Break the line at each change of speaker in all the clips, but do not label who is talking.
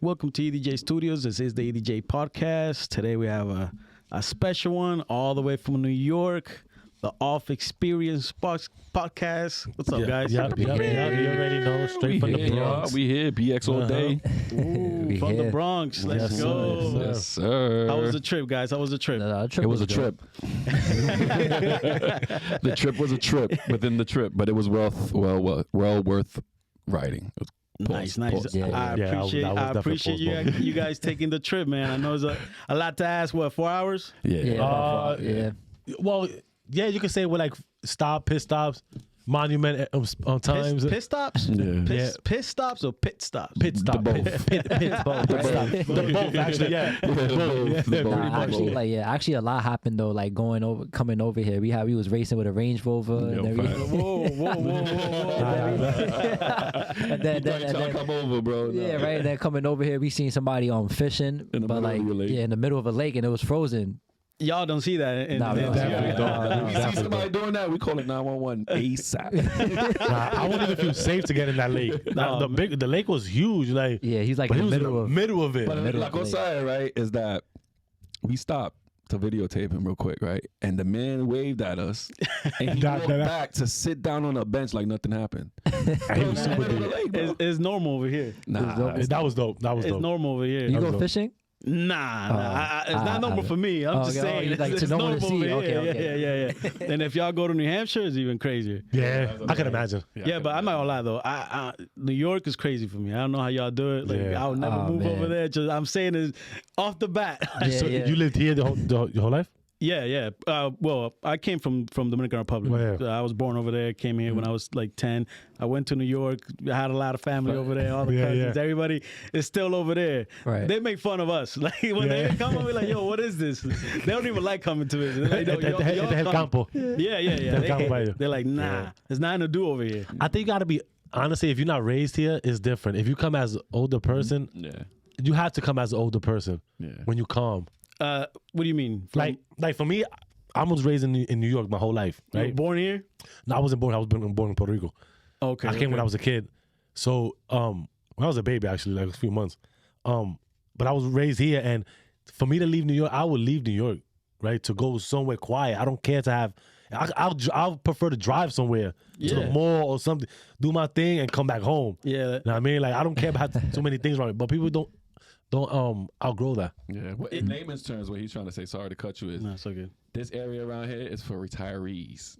Welcome to EDJ Studios. This is the EDJ Podcast. Today we have a special one all the way from New York, the Off Experience Podcast. What's up, guys?
You already know. Straight from the Bronx.
We here, BX all day.
Ooh, from the Bronx. Let's go.
Yes, sir.
How was the trip, guys? How was the trip?
It was a trip. The trip was a trip within the trip, but it was well worth riding. It was
Nice.
Yeah.
I appreciate you guys taking the trip, man. I know it's a lot to ask. What, 4 hours?
Yeah. Well, yeah, you can say we're like pit stops, monument times.
Pit stops?
Yeah.
Piss stops or pit stops?
Pit stop.
Both.
Pit both. The both, actually, yeah.
Actually, a lot happened though. Like coming over here, we was racing with a Range Rover and everything.
Whoa.
and then
come over, bro.
Yeah, right. And then coming over here, we seen somebody fishing,
In the middle of a lake.
in the middle of a lake, and it was frozen.
Y'all don't see that.
No, we don't.
We see somebody doing that, we call it 911 ASAP.
I wouldn't even feel safe to get in that lake. The lake was huge. Like,
Yeah, he's like
but
in
he
the
was in the middle of it.
But
middle
like
of the
on side, right, is that we stopped to videotape him real quick, right? And the man waved at us, and he walked back to sit down on a bench like nothing happened.
And he was super deep.
It's normal over here.
Nah,
That was dope.
It's normal over here.
You go
dope.
fishing?
Nah. It's not normal for me. I'm just saying.
Like
it's
to know
normal
to see.
over here.
Okay.
Yeah. And if y'all go to New Hampshire, it's even crazier.
Yeah, I can imagine.
Yeah, but I'm not gonna lie though. New York is crazy for me. I don't know how y'all do it. Like
Yeah.
I would never move
man.
over there. Just I'm saying it off the bat.
So you lived here your whole life?
Yeah. Well, I came from Dominican Republic.
Where?
I was born over there. Came here when I was like 10. I went to New York. I had a lot of family over there. All the cousins. Everybody is still over there.
Right.
They make fun of us. Like when they come over, like, yo, what is this? They don't even like coming to it. Like,
El Campo.
Yeah. They're like, nah, there's nothing to do over here.
I think you got to be, honestly, if you're not raised here, it's different. If you come as an older person, you have to come as an older person when you come.
What do you mean?
Like for me, I was raised in New York my whole life.
You
Right?
were born here?
No, I wasn't born. I was born in Puerto Rico.
Okay.
I came when I was a kid. So when I was a baby, actually, like a few months. But I was raised here, and for me to leave New York, I would leave New York, right, to go somewhere quiet. I don't care to have. I'll prefer to drive somewhere to the mall or something, do my thing, and come back home.
Yeah.
You know what I mean? Like I don't care about too many things around it, but people don't outgrow that.
Yeah. In layman's terms, what he's trying to say, sorry to cut you, is
No, so good.
this area around here is for retarees.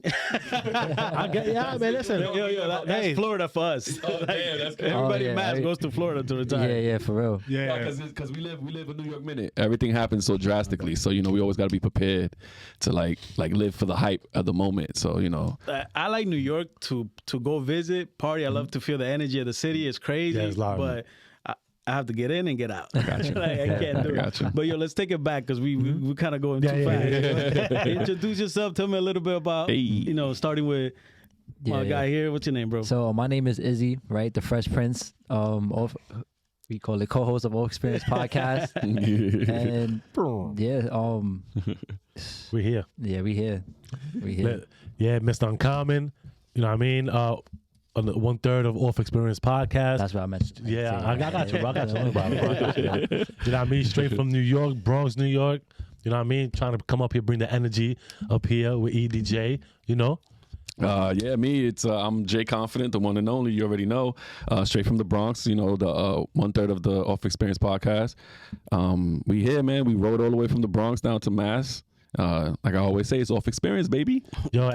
Man, listen.
Yo, that's Florida for us. Everybody in Mass goes to Florida to retire.
Yeah, for real.
Yeah.
Because we live a New York minute. Everything happens so drastically. So, we always got to be prepared to like live for the hype of the moment. So,
I like New York to go visit, party. I love to feel the energy of the city. It's crazy,
Yeah, it's loud,
but I have to get in and get out.
Gotcha.
Like, I can't do it. But let's take it back because we kind of going too fast. Introduce yourself. Tell me a little bit about starting with my guy here. What's your name, bro?
So my name is Izzy, right? The Fresh Prince. We call it co-host of All Experience Podcast. And
We're here.
yeah, we here.
Yeah, Mr. Uncommon. You know what I mean? 1/3 of Off Experience Podcast.
That's what I mentioned.
Yeah, I got you, bro. I got you. You know what I mean? Straight from New York, Bronx, New York. You know what I mean? Trying to come up here, bring the energy up here with EDJ,
me, I'm Jay Confident, the one and only, you already know, straight from the Bronx, the 1/3 of the Off Experience Podcast. We here, man. We rode all the way from the Bronx down to Mass. Like I always say, it's Off Experience, baby.
Yo,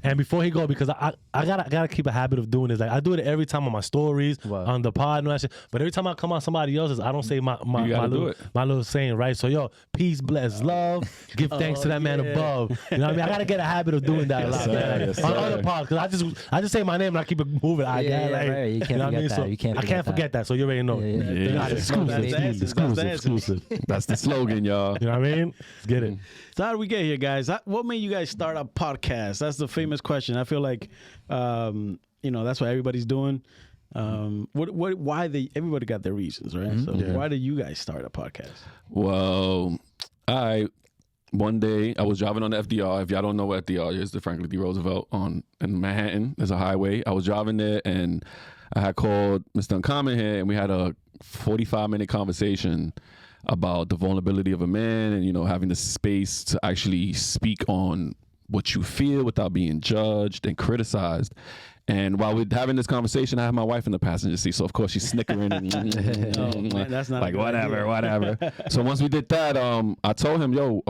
and before he go, because I gotta keep a habit of doing this. Like I do it every time on my stories, on the pod and all that shit. But every time I come on somebody else's, I don't say my little saying, right? So yo, peace, bless, love, give thanks to that man above. You know what I mean? I gotta get a habit of doing that a lot, man. On other pods, because I just say my name and I keep it moving.
Right. You can't forget that. You can't.
I can't forget that. So you already know. Exclusive.
That's the slogan, y'all.
You know what I mean? Let's get it.
So how did we get here, guys? What made you guys start a podcast? That's the famous question. I feel like, that's what everybody's doing. Everybody got their reasons, right? So why did you guys start a podcast?
Well, one day I was driving on the FDR. If y'all don't know what FDR is, the Franklin D. Roosevelt in Manhattan. There's a highway. I was driving there, and I had called Mr. Uncommon here, and we had a 45-minute conversation about the vulnerability of a man, and, you know, having the space to actually speak on what you feel without being judged and criticized. And while we're having this conversation, I have my wife in the passenger seat, so of course she's snickering and
man, that's not
like whatever. So once we did that, I told him, yo,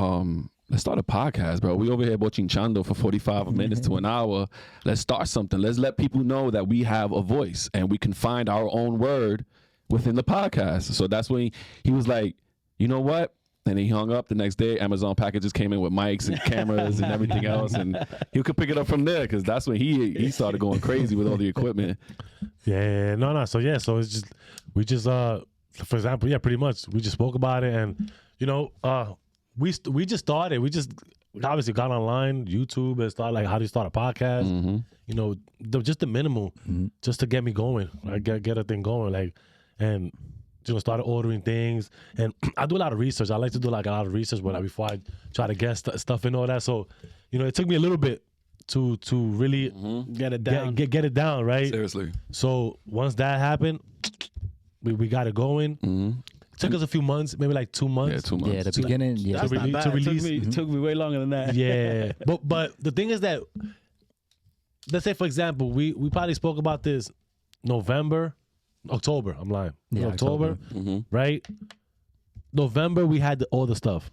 let's start a podcast, bro. We over here bochinchando for 45 minutes to an hour. Let's start something. Let's let people know that we have a voice and we can find our own word within the podcast. So that's when he was like, you know what? And he hung up. The next day, Amazon packages came in with mics and cameras and everything else, and he could pick it up from there, because that's when he started going crazy with all the equipment.
Yeah, no. So it's just we just for example, pretty much we just spoke about it, and you know, we just started. We just obviously got online, YouTube, and started like, how do you start a podcast?
Mm-hmm.
You know, just the minimal, just to get me going, like get a thing going, like, and. You know, started ordering things, and I do a lot of research. I like to do like a lot of research, but before I try to get stuff and all that. So, you know, it took me a little bit to really
get it down.
Get it down, right?
Seriously.
So once that happened, we got it going. It took us a few months, maybe like 2 months.
Yeah, 2 months.
Yeah, the beginning. Yeah,
That's not bad.
to release.
It took me way longer than that.
Yeah, but the thing is that, let's say for example, we probably spoke about this October, I'm lying.
Yeah,
October, right? November, we had all the stuff.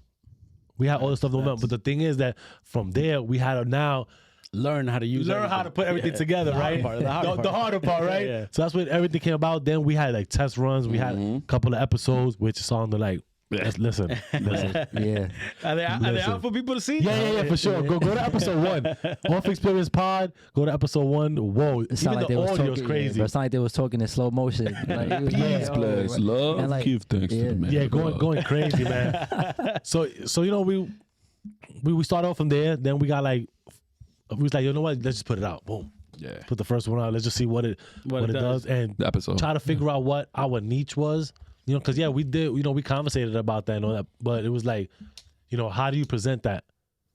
We had all the stuff in November. But the thing is that from there, we had to now
learn how to use
how to put everything together, right?
The harder part,
right?
Yeah.
So that's when everything came about. Then we had like test runs. We had a couple of episodes, which is on the like, listen.
yeah.
Are they out for people to see?
Yeah, for sure. Go to episode 1. Off Experience Pod. Go to episode 1. Whoa,
It
even
sounded like
the
they was
audio
talking,
is crazy.
Yeah, it sounded like they was talking in slow motion. Like, it was
Peace,
like,
bless,
oh,
love,
and like,
give thanks to the man.
Yeah, going crazy, man. So you know, we started off from there. Then we got like, we was like, you know what? Let's just put it out. Boom.
Yeah.
Put the first one out. Let's just see what it does, and
The episode.
try to figure out what our niche was. You know, because we did. You know, we conversated about that and all that. But it was like, you know, how do you present that?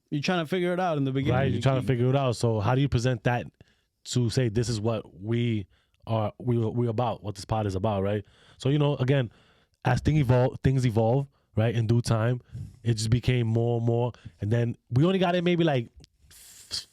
You're trying to figure it out in the beginning.
Right. You're trying to figure it out. So how do you present that to say this is what we about, what this pod is about, right? So, you know, again, as things evolve, right, in due time, it just became more and more. And then we only got it maybe like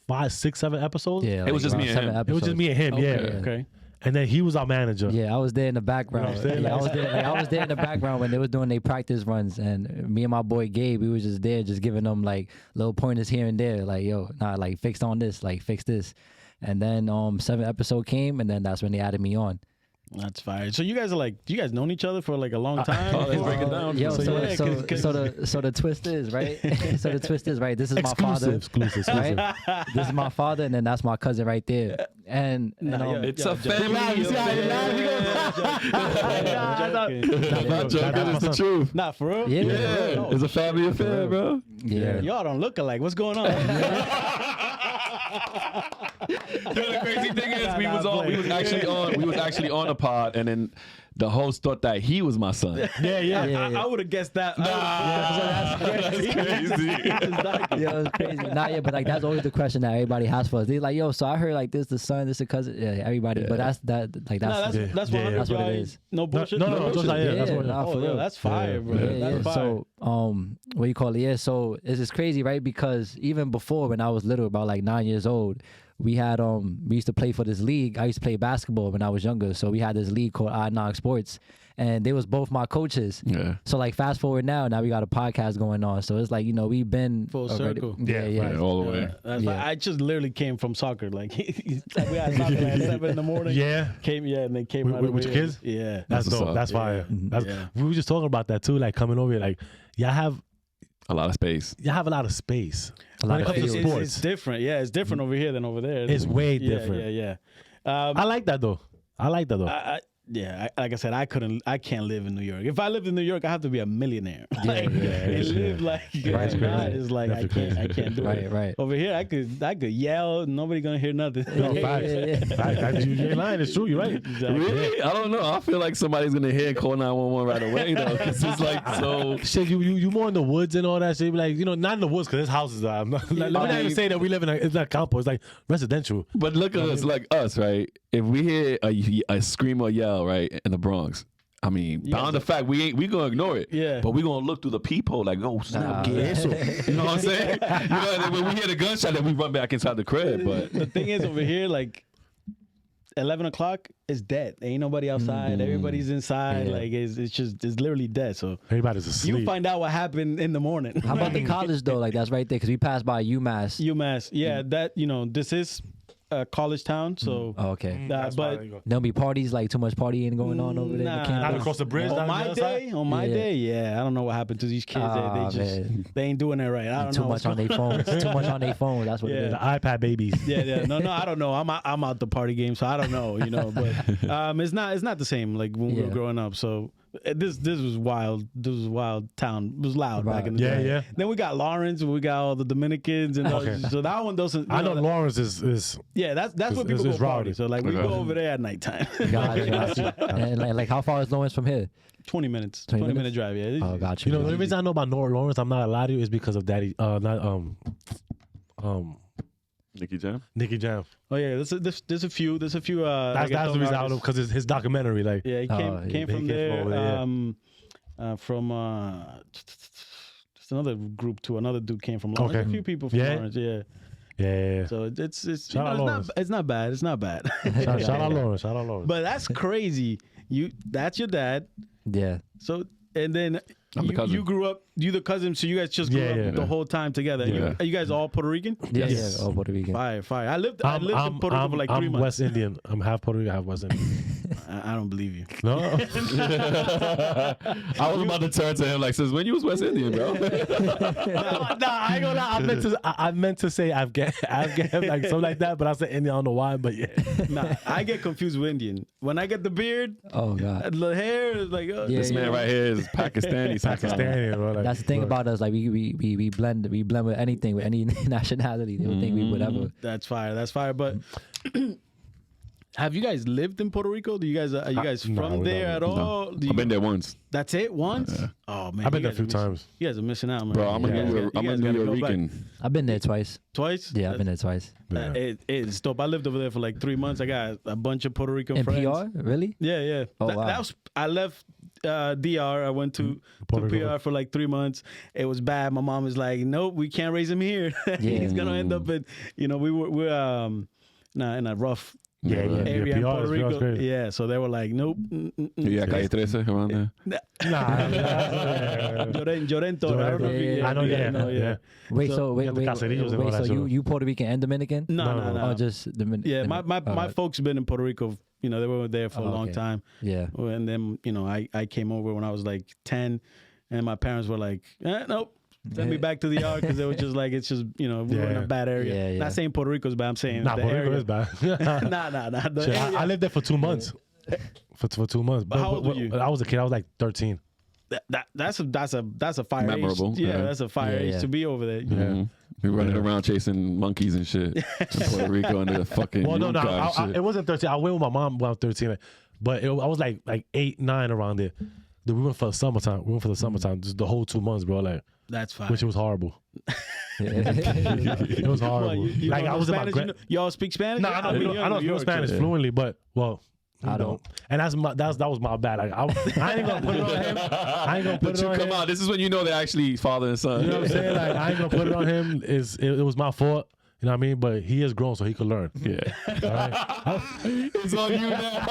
5, 6, 7 episodes.
Yeah,
It was just me and him.
It was just me and him, yeah.
Okay.
And then he was our manager.
Yeah, I was there in the background.
You know what I'm saying?
I was there in the background when they was doing their practice runs, and me and my boy Gabe, we was just there, just giving them like little pointers here and there, like, yo, like fix on this, like fix this. And then 7th episode came, and then that's when they added me on.
That's fire. So you guys are like, do you guys known each other for like a long time?
Let's break it down.
Yo,
So
the twist is, right? So the twist is, right, this is my father.
Exclusive.
Right? This is my father, and then that's my cousin right there. And
It's a family.
It's
the truth.
Not for real?
Yeah.
It's a family affair, bro.
Yeah.
Y'all don't look alike. What's going on?
The crazy thing is, we was actually on a pod, and then the host thought that he was my son.
Yeah.
I would have guessed that.
That's crazy.
Yeah, it's crazy. But like that's always the question that everybody has for us. They're like, yo, so I heard like this the son, this the cousin. Yeah, everybody.
Yeah.
But that's
That's
what it is.
No bullshit.
No,
bullshit.
that's what-
nah, for real.
That's fire, bro.
Yeah.
That's fire.
So, what you call it? Yeah. So it's just crazy, right? Because even before, when I was little, about like 9 years old, we had we used to play for this league. I used to play basketball when I was younger, so we had this league called Knox Sports, and they was both my coaches.
Yeah.
So like fast forward now we got a podcast going on. So it's like, you know, we've been
Full
already-
circle.
Yeah.
Right, all the way.
That's
Yeah.
fine. I just literally came from soccer. Like we had soccer at 7 in the morning.
Yeah.
And they came right
With
over
your
here.
kids?
Yeah.
That's
what's
dope.
up.
That's fire.
Yeah.
We were just talking about that too, like coming over here. Like, y'all have
A lot of space.
a lot of space.
A lot
When it
of
comes to
It's
sports.
different. Yeah, it's different over here than over there.
It's way
Yeah,
different.
Yeah.
I like that though.
like I said, I can't live in New York. If I lived in New York, I have to be a millionaire. And live like it's like I can't do it.
Right.
Over here, I could yell, and nobody gonna hear nothing.
No, facts. You ain't lying. It's true. You're right.
Exactly.
Really? I don't know. I feel like somebody's gonna hear call 911 right away though. It's just like so.
Shit, you more in the woods and all that shit. Like, you know, not in the woods because this house is. Let me not even say that we live in it's not campo. It's like residential.
But look at us, like us, right? If we hear a scream or yell, right, in the Bronx, I mean, bound the fact we gonna ignore it.
Yeah.
But we gonna look through the peephole like, oh snap, get eso. You know what I'm saying? You know, when we hear the gunshot, then we run back inside the crib. But
the thing is, over here, like 11 o'clock is dead. Ain't nobody outside. Everybody's inside. Like it's literally dead. So
everybody's asleep.
you find out what happened in the morning.
How about the college though? Like that's right there because we passed by UMass.
UMass, yeah. That this is a college town, so
Okay.
but
There'll be parties, like too much partying going on over there.
Nah.
In the campus.
Not across the bridge.
on my day, yeah, I don't know what happened to these kids. They ain't doing it right. I don't
Too
know.
much on their phones. Too much on their phones. That's what it is.
The iPad babies.
Yeah. No, I don't know. I'm out the party game, so I don't know. But it's not the same like when we were growing up. So this was wild. This was a wild town. It was loud back in the day.
Yeah.
Then we got Lawrence. We got all the Dominicans and so that one doesn't.
I know Lawrence is.
Yeah, that's where people go party. So like we go over there at nighttime.
Gotcha. And like how far is Lawrence from here?
20 minutes.
20
minute drive. Yeah.
Oh, gotcha.
You know, the only reason I know about Lawrence, I'm not gonna lie to you, is because of Daddy.
Nicky Jam.
Nicky Jam.
Oh yeah, there's a few. That's the reason
I know because it's his documentary. Like,
yeah, he came from there. From just another group too. Another dude came from Lawrence.
Okay.
A few people from Lawrence. Yeah. So it's it's not bad. It's not bad.
Shout out Lawrence.
But that's crazy. That's your dad.
Yeah.
So and then
I'm the cousin.
you grew up. You the cousin. So you guys just grew up the whole time together.
Yeah.
Are you guys all Puerto Rican?
Yeah. All Puerto Rican.
Fire. I lived in Puerto Rico for like 3 months.
I'm West Indian. I'm half Puerto Rican, half West Indian.
I don't believe you.
No.
I was about to turn to him like, since when you was West Indian, bro?
Nah, I ain't gonna lie. I meant to say Afghan, like something like that, but I said Indian. I don't know why, but yeah.
Nah, I get confused with Indian. When I get the beard,
Oh God.
the hair is like,
This man right here is Pakistani.
Pakistani, bro. Like,
That's the thing about us. Like we blend with anything, with any nationality. They would think we whatever.
That's fire. But have you guys lived in Puerto Rico? Are you guys from there at all?
No. I've been there once.
That's it, once?
Yeah.
Oh man,
I've been there a few times.
You guys are missing out, man.
Bro, I'm a New Yorker.
I've been there twice.
Twice?
Yeah, I've been there twice.
Yeah.
It's dope. I lived over there for like 3 months. I got a bunch of Puerto Rican
In
friends.
PR? Really?
Yeah.
Oh, wow.
That was, I left DR. I went to PR for like 3 months. It was bad. My mom was like, nope, we can't raise him here. He's going to end up in, we're in a rough area in Puerto Rico. Yeah, so they were like, nope.
Yeah, Calle 13 around there.
Llorento.
I know, yeah.
Wait, so you Puerto Rican and Dominican?
No.
Oh, just Dominican.
Yeah, my folks been in Puerto Rico. They were there for a long time.
Yeah.
And then, I came over when I was like 10, and my parents were like, nope. Send me back to the yard because they were just like, it's just, we were in a bad area.
Yeah.
Not saying Puerto Rico's bad, I'm saying
Puerto
area.
Rico is bad.
Nah.
I lived there for 2 months. For 2 months.
But how old were you?
I was a kid. I was like 13.
That's a fire
Memorable.
age. Yeah, that's a fire age to be over there.
Yeah. We running around chasing monkeys and shit in Puerto Rico under the fucking
it wasn't 13. I went with my mom when I was 13. But I was like 8, 9 around there. We went for the summertime. Just the whole 2 months, bro. Like,
that's fine.
Which was horrible. It was horrible.
Like I was in my y'all speak Spanish?
No, I don't speak Spanish fluently, but I don't. And that was my bad. Like I ain't gonna put it on him. I ain't gonna put it on him.
Come on, this is when you know they're actually father and son.
You know what I'm saying? Like I ain't gonna put it on him. It was my fault. You know what I mean? But he is grown, so he could learn.
Yeah.
Right?
It's on you now.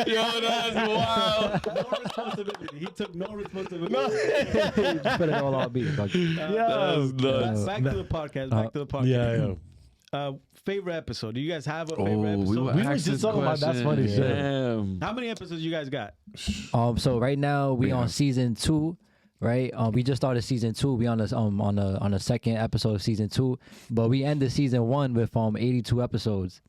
Yo, that's wild.
No responsibility. He took no responsibility.
Just put it all on me.
That's nuts.
Back to the podcast.
Yeah.
Favorite episode? Do you guys have a favorite episode?
We were just talking about that's funny shit.
Damn.
How many episodes you guys got?
So right now we on season 2. Right, we just started season 2. We on the second episode of season 2, but we ended season 1 with 82 episodes.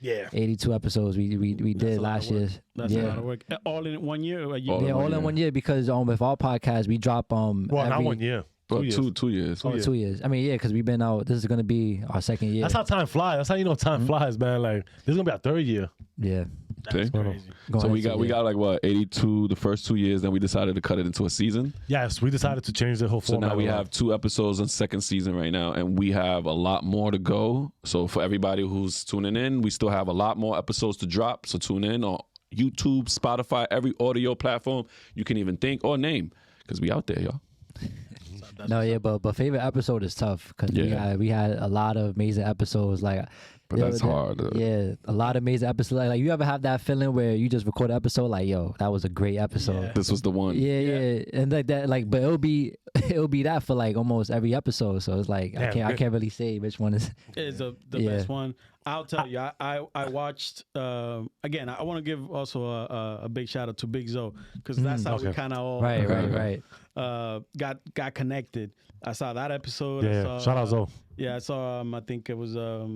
82 episodes we did last year.
That's a lot of work. All in 1 year?
All in 1 year because with our podcast we drop
not 1 year.
2 years.
2 years. I mean, yeah, because we've been out. This is gonna be our 2nd year.
That's how time flies. That's how you know time flies, man. Like this is gonna be our 3rd year.
Yeah.
That's crazy.
So we got like what 82 the first 2 years. Then we decided to cut it into a season.
Yes, we decided to change the whole format.
So now we have 2 episodes in 2nd season right now, and we have a lot more to go. So for everybody who's tuning in, we still have a lot more episodes to drop. So tune in on YouTube, Spotify, every audio platform you can even think or name, because we out there, y'all.
No, yeah, but favorite episode is tough because we had a lot of amazing episodes. Like,
but that's hard.
Yeah, a lot of amazing episodes. Like, you ever have that feeling where you just record an episode like, yo, that was a great episode.
Yeah.
This was the one.
Yeah, and like that, like, but it'll be that for like almost every episode. So it's like I can't really say which one is
the best one. I'll tell you, I watched again. I want to give also a big shout out to Big Zo because that's how we kind of all
right.
Got connected. I saw that episode.
Yeah, shout out Zo.
Yeah, I saw. I think it was Da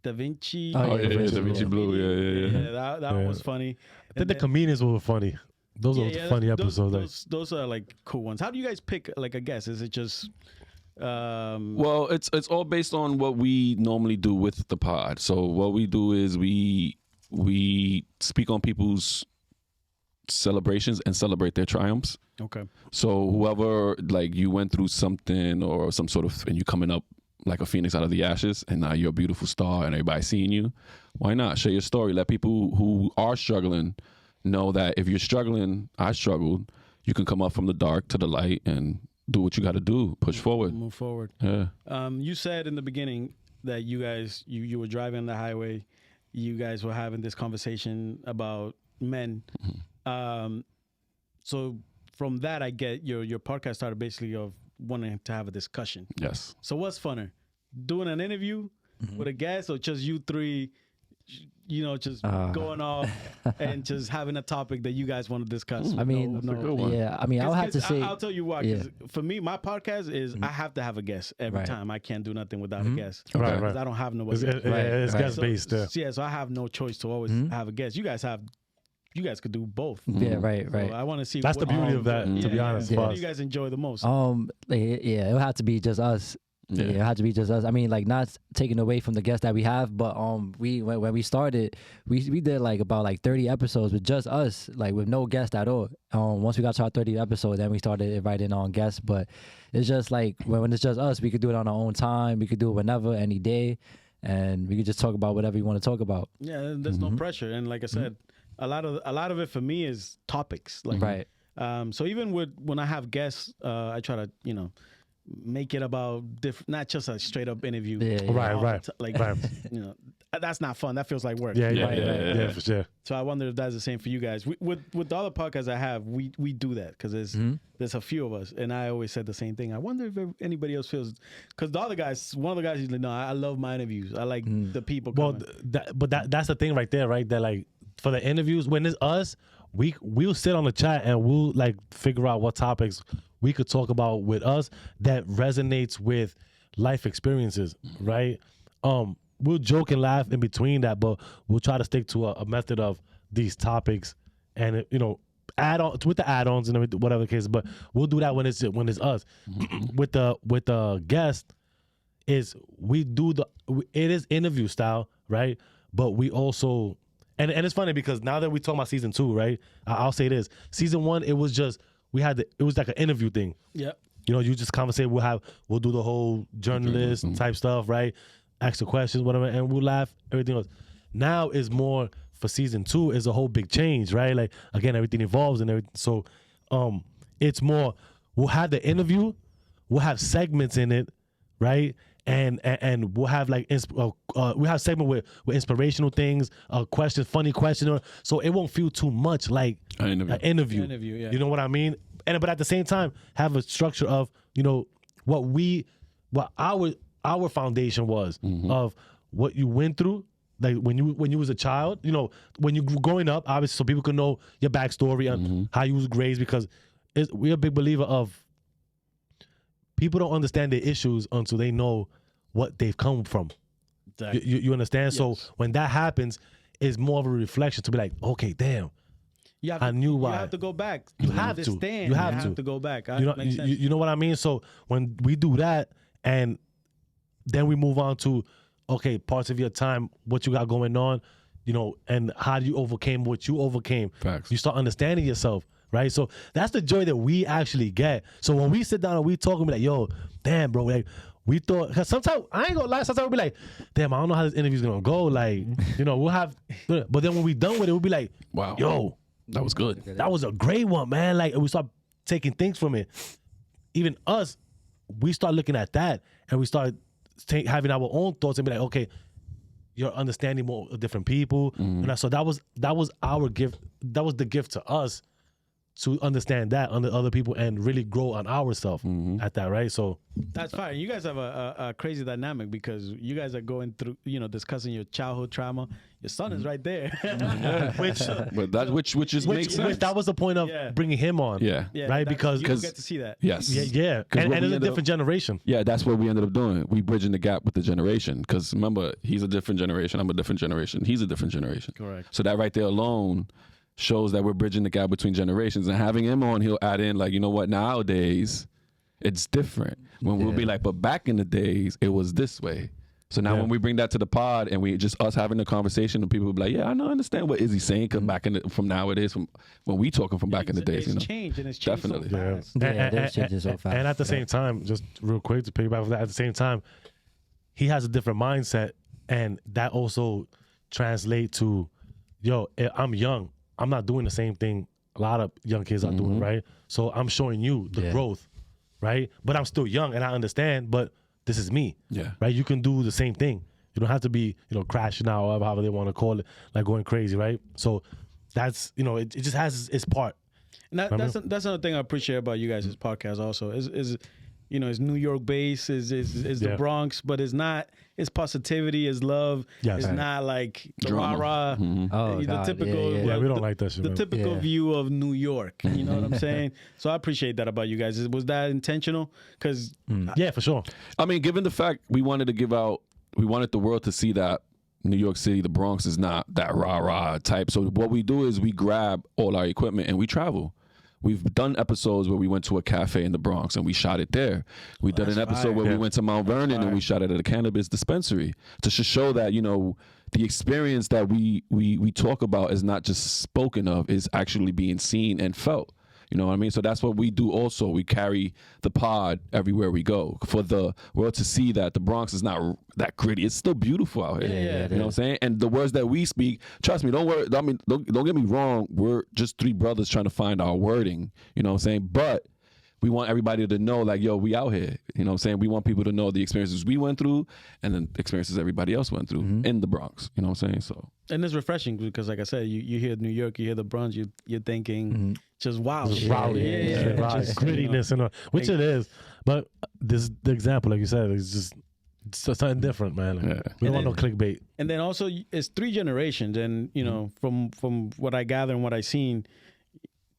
Vinci.
Da Vinci Blue.
Yeah. That one was funny.
I think the comedians were funny. Those are funny episodes.
Those are like cool ones. How do you guys pick like a guest? Is it just
well, it's all based on what we normally do with the pod. So what we do is we speak on people's celebrations and celebrate their triumphs.
Okay.
So whoever, like, you went through something or some sort of, and you coming up like a phoenix out of the ashes, and now you're a beautiful star and everybody's seeing you, why not share your story? Let people who are struggling know that if you're struggling, I struggled, you can come up from the dark to the light and do what you got to do. Push forward.
Move forward.
Yeah.
You said in the beginning that you guys, you were driving on the highway. You guys were having this conversation about men. Mm-hmm. So from that, I get your podcast started basically of wanting to have a discussion.
Yes.
So what's funner, doing an interview with a guest or just you three, just going off and just having a topic that you guys want to discuss?
I mean, I'll have to say.
I'll tell you why. For me, my podcast is I have to have a guest every time. I can't do nothing without a guest.
Right.
I don't have nobody.
It's guest based.
So I have no choice to always have a guest. You guys could do both.
Yeah, right.
So I want to see.
That's the beauty of that, to be honest.
What do you guys enjoy the most?
It'll have to be just us. Yeah, it had to be just us. I mean, like, not taking away from the guests that we have, but when we started, we did like about like 30 episodes with just us, like with no guest at all. Once we got to our 30th episode, then we started inviting on guests. But it's just like when it's just us, we could do it on our own time. We could do it whenever, any day, and we could just talk about whatever you want to talk about.
Yeah, there's no pressure, and like I said, a lot of it for me is topics. Like,
right.
So even when I have guests, I try to make it about different, not just a straight up interview.
Right.
That's not fun. That feels like work.
Yeah, for sure.
So I wonder if that's the same for you guys. With the other podcasts I have, we do that because there's a few of us, and I always said the same thing. I wonder if anybody else feels, because the other guys, one of the guys, he's like, no, I love my interviews. I like the people.
Well, that's the thing right there, right? That like for the interviews, when it's us, we'll sit on the chat and we'll like figure out what topics we could talk about with us that resonates with life experiences, right? We'll joke and laugh in between that, but we'll try to stick to a method of these topics and add on with the add-ons and whatever the case. But we'll do that when it's us. with the guest is it is interview style, right? But we also and it's funny because now that we talk about season 2, right? I'll say this: season 1, it was just it was like an interview thing.
Yep.
You just conversate. We'll do the whole journalist type stuff, right? Ask the questions, whatever, and we'll laugh, everything else. Now is more for season 2 is a whole big change, right? Like, again, everything evolves and everything. So it's more, we'll have the interview, we'll have segments in it, right? And we'll have like we have segment with inspirational things, questions, funny questions, so it won't feel too much like an interview.
Yeah.
You know what I mean? But at the same time, have a structure of what our foundation was of what you went through, like when you was a child. When you grew growing up, obviously, so people can know your backstory and how you was raised, because we're a big believer of people don't understand their issues until they know what they've come from.
Exactly.
You understand?
Yes.
So when that happens, it's more of a reflection to be like, okay, damn. I knew why.
You have to go back.
You have to.
Understand.
You have to
go back.
You know what I mean? So when we do that, and then we move on to, okay, parts of your time, what you got going on, and how you overcame what you overcame.
Facts.
You start understanding yourself, right? So that's the joy that we actually get. So when we sit down and we talk and be like, yo, damn, bro, like, we thought, because sometimes, I ain't gonna lie, sometimes we'll be like, damn, I don't know how this interview's gonna go. Like, we'll have, but then when we done with it, we'll be like,
wow,
yo,
that was good.
That was a great one, man. Like, and we start taking things from it. Even us, we start looking at that and we start having our own thoughts and be like, okay, you're understanding more of different people. And so that was our gift. That was the gift to us to understand that under other people and really grow on ourselves at that, right? So
that's fine. You guys have a crazy dynamic because you guys are going through, discussing your childhood trauma. Your son is right there,
which
makes sense.
Which that was the point of bringing him on, right? Because
you get to see that.
Yes,
yeah, and it's a different generation.
Yeah, that's what we ended up doing. We bridging the gap with the generation because remember, he's a different generation. I'm a different generation. He's a different generation.
Correct.
So that right there alone shows that we're bridging the gap between generations. And having him on, he'll add in like, you know what, nowadays it's different. When we'll be like, but back in the days it was this way. So now when we bring that to the pod and we just us having the conversation and people will be like, yeah, I understand what Izzy's saying because back from nowadays, from when we talking from back in the days,
it's changed and it's changed definitely. So fast.
It's changing so fast.
And at the same time, just real quick to piggyback on that, at the same time, he has a different mindset and that also translates to, yo, I'm young. I'm not doing the same thing a lot of young kids are doing, right? So I'm showing you the growth, right? But I'm still young and I understand, but this is me, right? You can do the same thing. You don't have to be, crashing out or however they want to call it, like going crazy, right? So that's, it just has its part.
And that's another thing I appreciate about you guys' podcast also is it's New York based, is the Bronx, but it's not. It's positivity, it's love. Yes. It's not like the rah-rah, the typical.
Yeah, we don't like that shit.
The typical view of New York. You know what I'm saying? So I appreciate that about you guys. Was that intentional? Because
yeah, for sure.
I mean, given the fact we wanted the world to see that New York City, the Bronx is not that rah-rah type. So what we do is we grab all our equipment and we travel. We've done episodes where we went to a cafe in the Bronx and we shot it there. We did an episode where we went to Mount Vernon and we shot it at a cannabis dispensary to show that, the experience that we talk about is not just spoken of, is actually being seen and felt. You know what I mean? So that's what we do also. We carry the pod everywhere we go for the world to see that the Bronx is not that gritty. It's still beautiful out here. You know what I'm saying? And the words that we speak, trust me, don't worry. I mean, don't get me wrong. We're just three brothers trying to find our wording. You know what I'm saying? But we want everybody to know, like, yo, we out here. You know what I'm saying? We want people to know the experiences we went through and the experiences everybody else went through in the Bronx. You know what I'm saying? So.
And it's refreshing because, like I said, you hear New York, you hear the Bronx, you're thinking just wow,
just rowdy, grittiness, and which it is. But this is the example, like you said, it's just something different, man. Like, we don't want no clickbait.
And then also, it's three generations, and from what I gather and what I seen.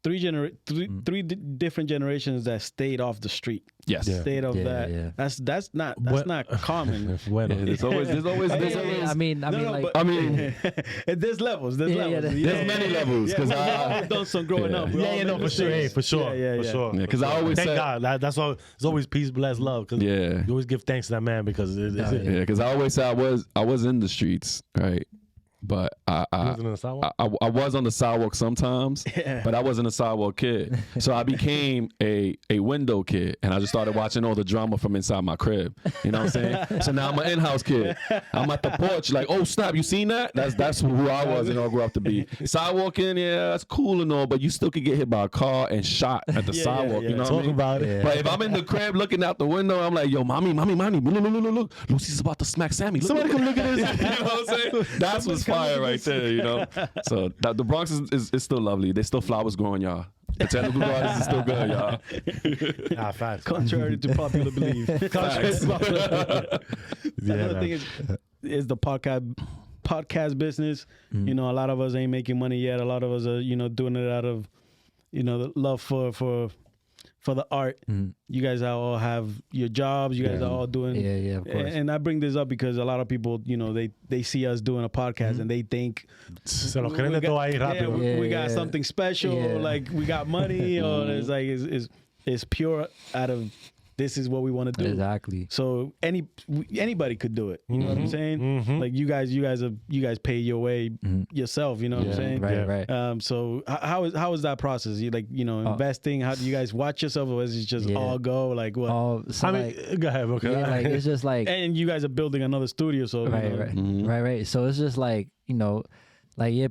Three different generations that stayed off the street.
Yes,
stayed off that. Yeah. That's not common.
There's always.
I mean, there's levels. There's
many levels because
I've done some growing up.
For sure, for sure.
Because I always
thank God. That's why it's always peace, bless, love. Cause you always give thanks to that man because
because I always say I was in the streets, right? But I was on the sidewalk sometimes, but I wasn't a sidewalk kid. So I became a window kid, and I just started watching all the drama from inside my crib. You know what I'm saying? So now I'm an in-house kid. I'm at the porch like, oh snap, you seen that? That's who I was and I grew up to be. Sidewalking, that's cool and all, but you still could get hit by a car and shot at the sidewalk. You know what I mean?
About it.
But if I'm in the crib looking out the window, I'm like, yo, mommy, look, Lucy's about to smack Sammy.
Somebody come look at this.
You know what I'm saying? That's what's fire right there, So the Bronx is still lovely. There's still flowers growing, y'all. Botanical gardens is still good, y'all.
Facts.
Contrary to popular belief. Another thing is the podcast business. A lot of us ain't making money yet. A lot of us are, doing it out of, the love for for the art. You guys all have your jobs. You guys are all doing.
Yeah, of course.
And I bring this up because a lot of people, you know, they see us doing a podcast and they think we got something special, like we got money, or it's like it's pure out of. This is what we want to do.
Exactly.
So anybody could do it. You know what I'm saying? Like you guys pay your way yourself. You know what I'm saying?
Right.
So how is that process? You investing? How do you guys watch yourself, or is it just all go? Like what?
So
go ahead. Okay.
Yeah, like it's just like.
And you guys are building another studio, so
right. So it's just like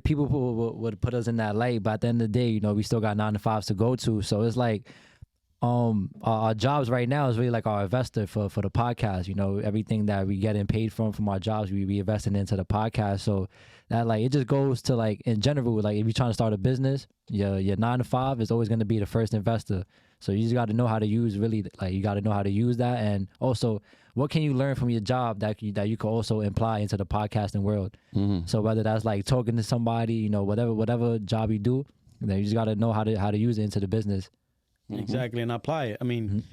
people would put us in that light, but at the end of the day, we still got 9 to 5s to go to. So it's like. Our jobs right now is really like our investor for the podcast. Everything that we getting paid from our jobs, we investing into the podcast. So that it just goes to in general, if you're trying to start a business, your 9 to 5 is always going to be the first investor. So you just got to know how to use you got to know how to use that, and also what can you learn from your job that you can also apply into the podcasting world. So whether that's talking to somebody, whatever job you do, you just got to know how to use it into the business.
Exactly, and apply it. I mean,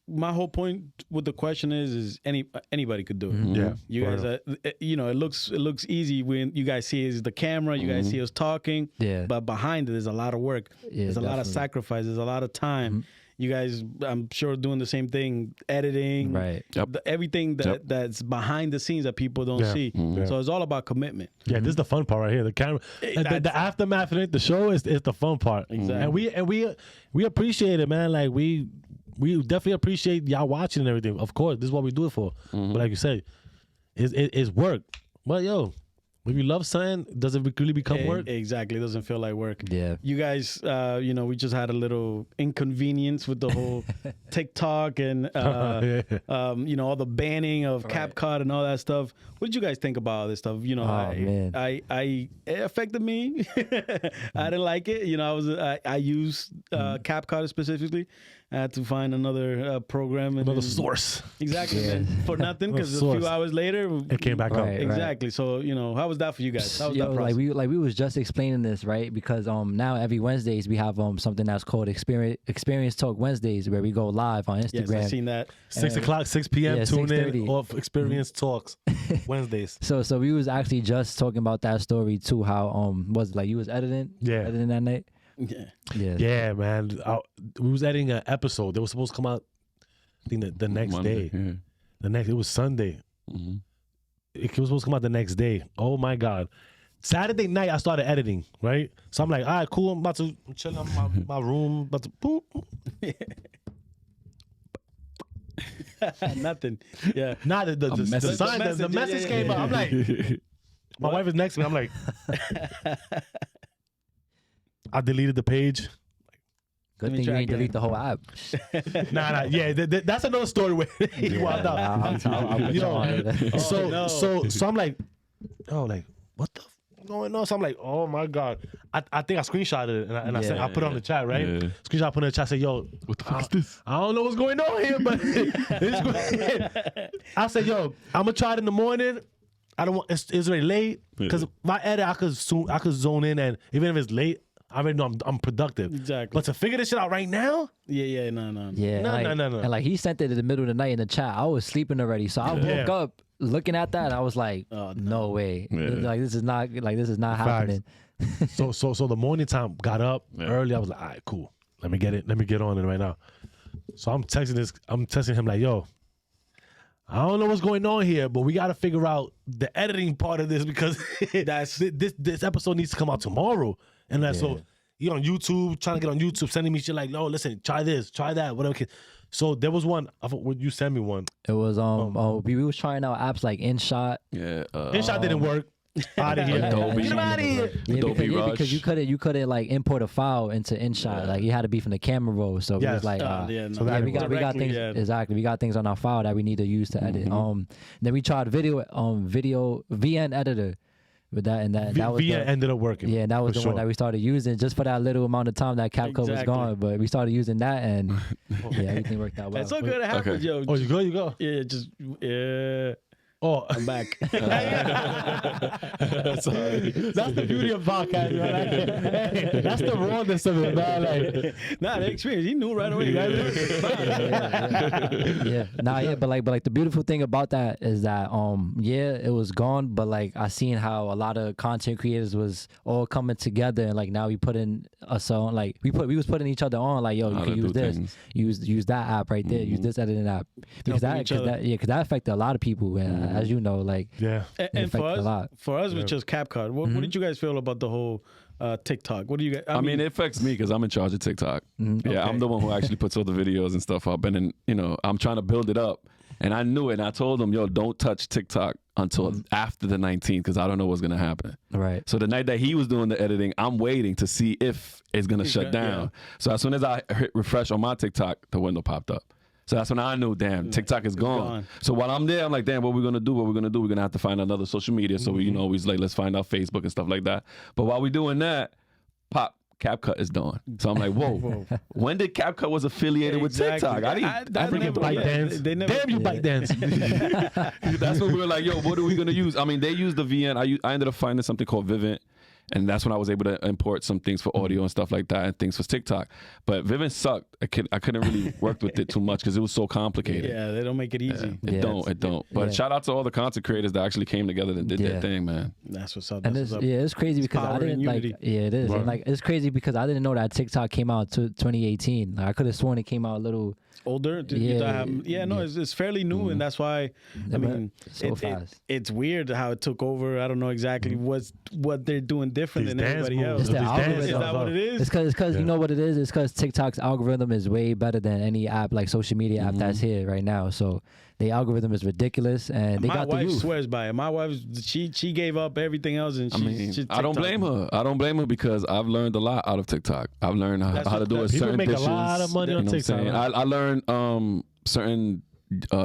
my whole point with the question is anybody could do it.
Yeah,
you guys, it looks easy when you guys see is the camera, you guys see us talking.
Yeah,
but behind it, there's a lot of work. There's a lot of sacrifice. There's a lot of time. You guys, I'm sure, doing the same thing, editing,
right?
Everything that's behind the scenes that people don't see. So it's all about commitment.
Yeah, this is the fun part right here. The camera, the aftermath of it, the show is the fun part.
Exactly.
And we appreciate it, man. Like we definitely appreciate y'all watching and everything. Of course, this is what we do it for. But like you said, it's work. But if you love something, does it really become work?
Exactly. It doesn't feel like work.
Yeah.
You guys, we just had a little inconvenience with the whole TikTok and, all the banning of CapCut and all that stuff. What did you guys think about all this stuff? It affected me. I didn't like it. I used CapCut specifically. I had to find another program.
Another source.
Exactly. And for nothing, because a few hours later,
it came back up.
Exactly. So, how was that for you guys? How was that process?
We was just explaining this, right? Because now every Wednesdays we have something that's called Experience Talk Wednesdays, where we go live on Instagram.
Yes, I've seen that.
6 o'clock, 6 p.m. Tune in off Experience Talks Wednesdays.
So we was actually just talking about that story too. How you was editing that night.
Yeah, man. We was editing an episode. They were supposed to come out, I think, the next
Monday,
day. It was Sunday. It was supposed to come out the next day. Oh my God. Saturday night, I started editing, right? So I'm like, all right, cool. I'm chilling in my room, about to boop.
Nothing. Yeah.
Nah, the message came out. I'm like, my wife is next to me. I'm like, I deleted the page.
Good thing you ain't delete the whole app.
Nah. Yeah, that's another story where he walked out. So I'm like, what the f going on? So I'm like, oh my God. I think I screenshotted it and I put it on the chat, right? Yeah. Screenshot, put it in the chat, say, yo,
what the fuck is this?
I don't know what's going on here, but I said, yo, I'm gonna try it in the morning. I don't want it's already late because my edit I could zone in, and even if it's late, I already know I'm productive.
Exactly.
But to figure this shit out right now?
No.
Yeah,
no.
And he sent it in the middle of the night in the chat. I was sleeping already, so I woke up looking at that. And I was like, no way. Yeah. This is not happening.
so the morning time, got up early. I was like, all right, cool. Let me get on it right now. So I'm texting him like, yo, I don't know what's going on here, but we got to figure out the editing part of this because this episode needs to come out tomorrow. And so he on YouTube, trying to get on YouTube, sending me shit like, no, listen, try this, try that, whatever. So there was one. Would you send me one?
It was we was trying out apps like InShot.
Yeah,
InShot didn't work. Out of here,
Adobe.
Get out of here.
Adobe Rush.
Because you couldn't like import a file into InShot. Like you had to be from the camera roll. So we was like, we got things exactly. We got things on our file that we need to use to edit. Then we tried video VN editor. With that and that was
ended up working.
Yeah, that was the one that we started using just for that little amount of time that CapCut was gone. But we started using that, and everything worked out well.
It's so good it happened, yo.
Oh, you go.
Yeah,
Oh,
I'm back.
Sorry. That's the beauty of podcast, man. That's the rawness of it, man. Like,
nah, the experience. He knew right away.
But like the beautiful thing about that is that it was gone, but like I seen how a lot of content creators was all coming together, and like now we put in a song, like we was putting each other on, like, yo, you can use this, use that app right there, use this editing app, because that affected a lot of people, as you know, like
and for us it was just CapCut. What did you guys feel about the whole TikTok? What do you guys? I mean,
it affects me because I'm in charge of TikTok. Yeah, I'm the one who actually puts all the videos and stuff up, and then I'm trying to build it up. And I knew it, and I told him, yo, don't touch TikTok until after the 19th because I don't know what's going to happen.
Right.
So the night that he was doing the editing, I'm waiting to see if it's going to shut down. Yeah. So as soon as I hit refresh on my TikTok, the window popped up. So that's when I knew, damn, TikTok is gone. So while I'm there, I'm like, damn, what are we going to do? We're going to have to find another social media. So we always like, let's find out Facebook and stuff like that. But while we're doing that, pop. CapCut is done. So I'm like, whoa. When did CapCut was affiliated with TikTok? I
freaking bite dance. Damn you, bite dance.
That's when we were like, yo, what are we going to use? I mean, they used the VN. I ended up finding something called Vivint. And that's when I was able to import some things for audio and stuff like that and things for TikTok. But Vivint sucked. I couldn't really work with it too much because it was so complicated.
Yeah, they don't make it easy.
It don't. But shout out to all the content creators that actually came together and did their thing, man.
That's what's up.
It's crazy because I didn't like. Yeah, it is. Right. And like, it's crazy because I didn't know that TikTok came out to 2018. Like, I could have sworn it came out a little
older. It's fairly new, and that's why. I mean,
so fast.
It's weird how it took over. I don't know exactly what they're doing different than everybody else.
It's the algorithm.
Is that what it is?
It's because you know what it is. It's because TikTok's algorithm is way better than any app, like social media app that's here right now. So the algorithm is ridiculous, and they got the youth.
My wife swears by it. My wife, she gave up everything else, and
I don't blame her. I don't blame her because I've learned a lot out of TikTok. I've learned how to do a certain dishes.
People make a lot of money on TikTok.
I learned certain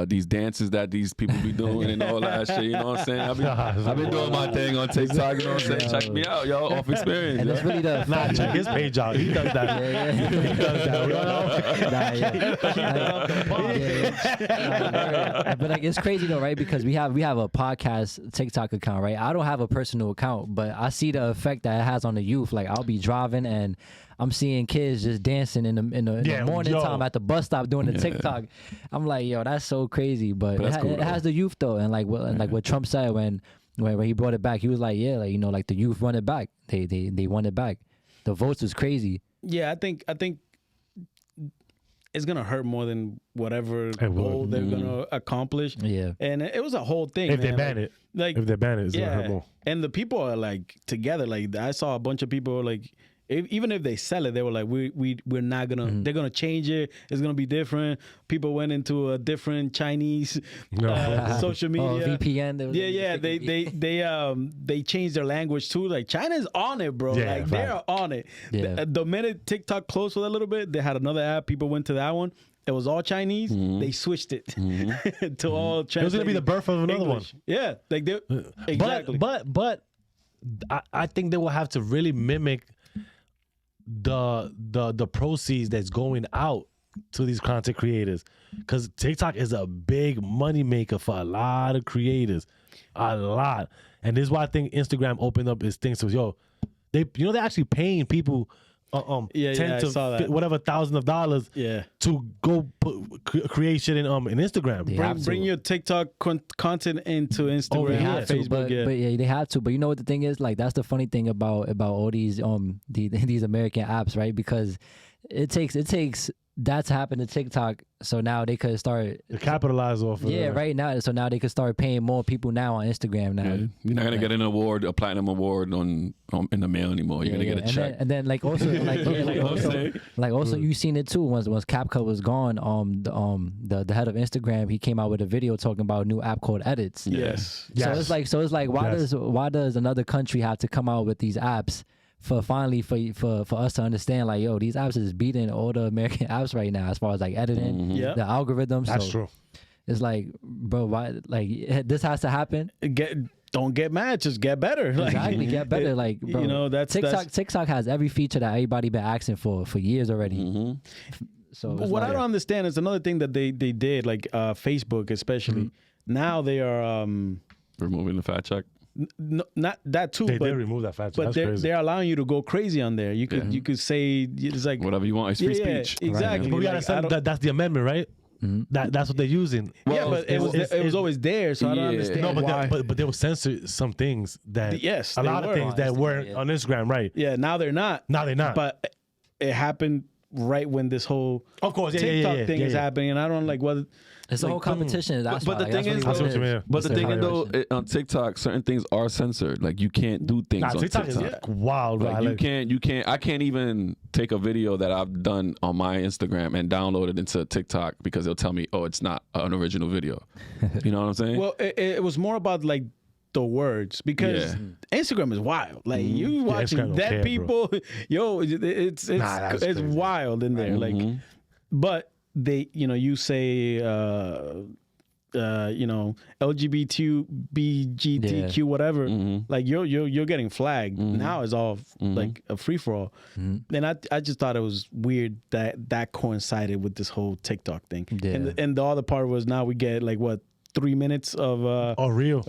these dances that these people be doing and all that shit. You know what I'm saying? I've been doing my thing on TikTok. You know what I'm saying? Check me out, yo. Off experience.
And it's really the
check his page out. He does that. He does
that. But like, it's crazy though, right? Because we have a podcast TikTok account, right? I don't have a personal account, but I see the effect that it has on the youth. Like, I'll be driving and I'm seeing kids just dancing in the morning time at the bus stop doing the TikTok. I'm like, yo, that's so crazy. But it has the youth though, and like what Trump said when he brought it back, he was like, yeah, like, you know, like the youth run it back. They won it back. The votes was crazy.
Yeah, I think it's gonna hurt more than whatever goal they're gonna accomplish.
Yeah,
and it was a whole thing.
If they ban it, if they ban it, it's gonna hurt more.
And the people are like together. Like, I saw a bunch of people like. Even if they sell it, they were like, we're not gonna. They're gonna change it. It's gonna be different. People went into a different Chinese social media.
VPN.
They changed their language too. Like, China's on it, bro.
Yeah,
like they're on it.
Yeah.
The minute TikTok closed for a little bit, they had another app. People went to that one. It was all Chinese. They switched it to all Chinese.
It was gonna be the birth of another
English.
one.
Yeah, like exactly.
But I think they will have to really mimic the proceeds that's going out to these content creators, because TikTok is a big money maker for a lot of creators, a lot. And this is why I think Instagram opened up its things. So they're actually paying people $10,000 of dollars to go put creation in Instagram.
Bring
your TikTok content into Instagram, Facebook.
But they have to. But you know what the thing is? Like, that's the funny thing about all these these American apps, right? Because it takes that to happen to TikTok, so now they could start
to capitalize off of it.
Right now. So now they could start paying more people now on Instagram now.
Yeah. You're not gonna get an award, a platinum award in the mail anymore. You're gonna get a check.
And then like also also you seen it too. Once CapCut was gone, the head of Instagram, he came out with a video talking about a new app called Edits.
Yes.
So it's like why does another country have to come out with these apps for us to understand, like, yo, these apps is beating all the American apps right now as far as like editing, the algorithms.
That's true.
It's like, bro, why? Like, this has to happen.
Don't get mad, just get better.
Exactly, get better. Like, bro,
you know,
TikTok has every feature that everybody been asking for years already. So
what I don't understand is another thing that they did, like Facebook especially. now they are
removing the fact check.
Not that too.
They
but
did remove that fact check.
But they're allowing you to go crazy on there. You could say it's like
whatever you want. It's free speech.
Exactly.
But we gotta that's the amendment, right? That's what they're using.
Well, but it was always there, so I don't understand why.
But they will censor some things that a lot of things that weren't on Instagram, right?
Yeah, now they're not. But it happened right when this whole TikTok thing is happening, and I don't like whether.
It's a whole competition. That's
but
why.
The thing is, but the thing is though, on TikTok, certain things are censored. Like you can't do things on TikTok.
Is wild.
Like you can't. I can't even take a video that I've done on my Instagram and download it into TikTok because it'll tell me, oh, it's not an original video. You know what I'm saying?
Well, it was more about like the words because Instagram is wild. Like you watching dead people, yo, it's wild in there. Like, but they, you say, LGBTQ, whatever. Like you're getting flagged. Now it's all like a free for all. And I just thought it was weird that coincided with this whole TikTok thing. And the other part was now we get like what 3 minutes of reels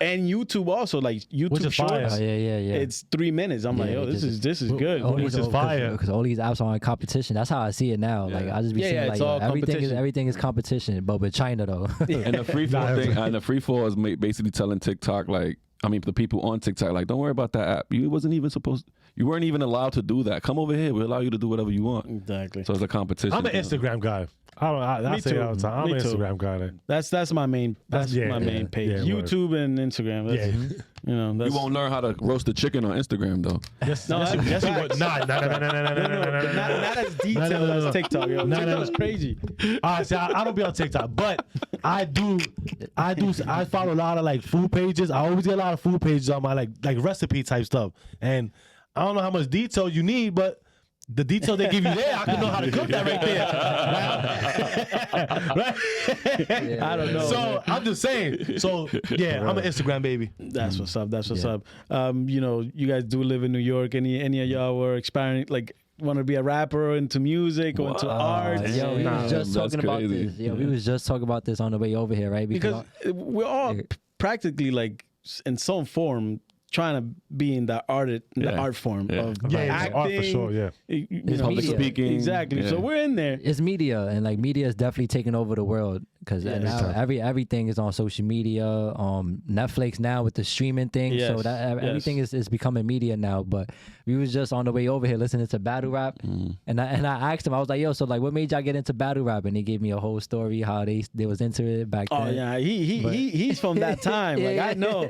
and YouTube also, like YouTube Shorts. It's 3 minutes. I'm like, oh, this is good.
Which is fire
because all these apps are in competition. That's how I see it now. Like I just be seeing like everything is competition, but with China though.
And the free fall thing, and the free fall is basically telling TikTok like. I mean, the people on TikTok, like, don't worry about that app. You weren't even allowed to do that. Come over here. We'll allow you to do whatever you want.
Exactly.
So it's a competition.
I'm an Instagram guy. I say it all the time. I'm an Instagram guy.
That's my main. That's my main page. YouTube and Instagram. That's, you
won't learn how to roast a chicken on Instagram though.
Yes, you would. Not
as detailed as TikTok. TikTok is crazy.
See, I don't be on TikTok, but I do. I follow a lot of like food pages. I always get a lot of food pages on my like recipe type stuff, and I don't know how much detail you need, but. The detail they give you there, I can know how to cook that right there. Right?
I don't know.
So I'm just saying. So I'm an Instagram baby.
That's what's up. That's what's up. You guys do live in New York. Any of y'all were expiring like want to be a rapper, into music or into art?
Yo, we was just talking about this. Yo, we was just talking about this on the way over here, right?
Because we're all practically like in some form trying to be in the art form of acting,
art for sure,
public speaking,
exactly. So we're in there.
It's media, and like media is definitely taking over the world because now everything is on social media. Netflix now with the streaming thing, so that everything is becoming media now. But we was just on the way over here listening to battle rap, and I asked him, I was like, yo, so like, what made y'all get into battle rap? And he gave me a whole story how they was into it back then.
Oh yeah, he's from that time. Like I know.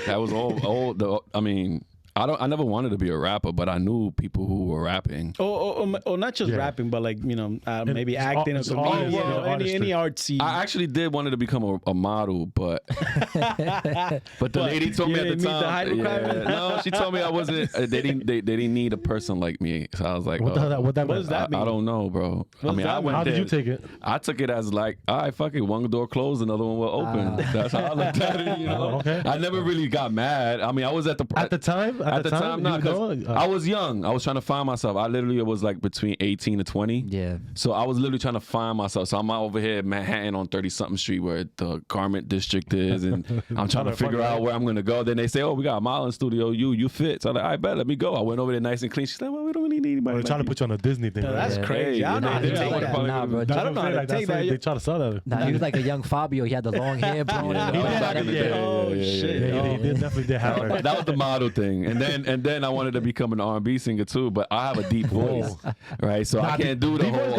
That was all. I mean, I never wanted to be a rapper, but I knew people who were rapping.
Or not just rapping, but like maybe acting or comedian, any artsy.
I actually did wanted to become a model, but the lady told me at the time. No, she told me I wasn't. They didn't need a person like me. So I was like,
what does that mean?
I don't know, bro.
How did you take it?
I took it as like, all right, fuck it. One door closed, another one will open. That's how I looked at it.
Okay.
I never really got mad. I mean, I was at the
time.
At the time, no, because I was young. I was trying to find myself. I literally was like between 18 to 20.
Yeah.
So I was literally trying to find myself. So I'm out over here in Manhattan on 30-something Street where the garment district is, and I'm trying to figure out where I'm going to go. Then they say, oh, we got a modeling studio. You fit. So I'm like, I bet, let me go. I went over there nice and clean. She's like, well, we don't really need anybody.
They're trying to put you on a Disney thing.
That's crazy. I don't know how to take that.
Nah, bro.
I don't know how to take that.
They try to sell that.
Nah, he was like a young Fabio. He had the long hair blown out.
Oh, shit.
They definitely did have that.
That was the model thing. And then I wanted to become an R&B singer too, but I have a deep voice, right? So I can't do the whole.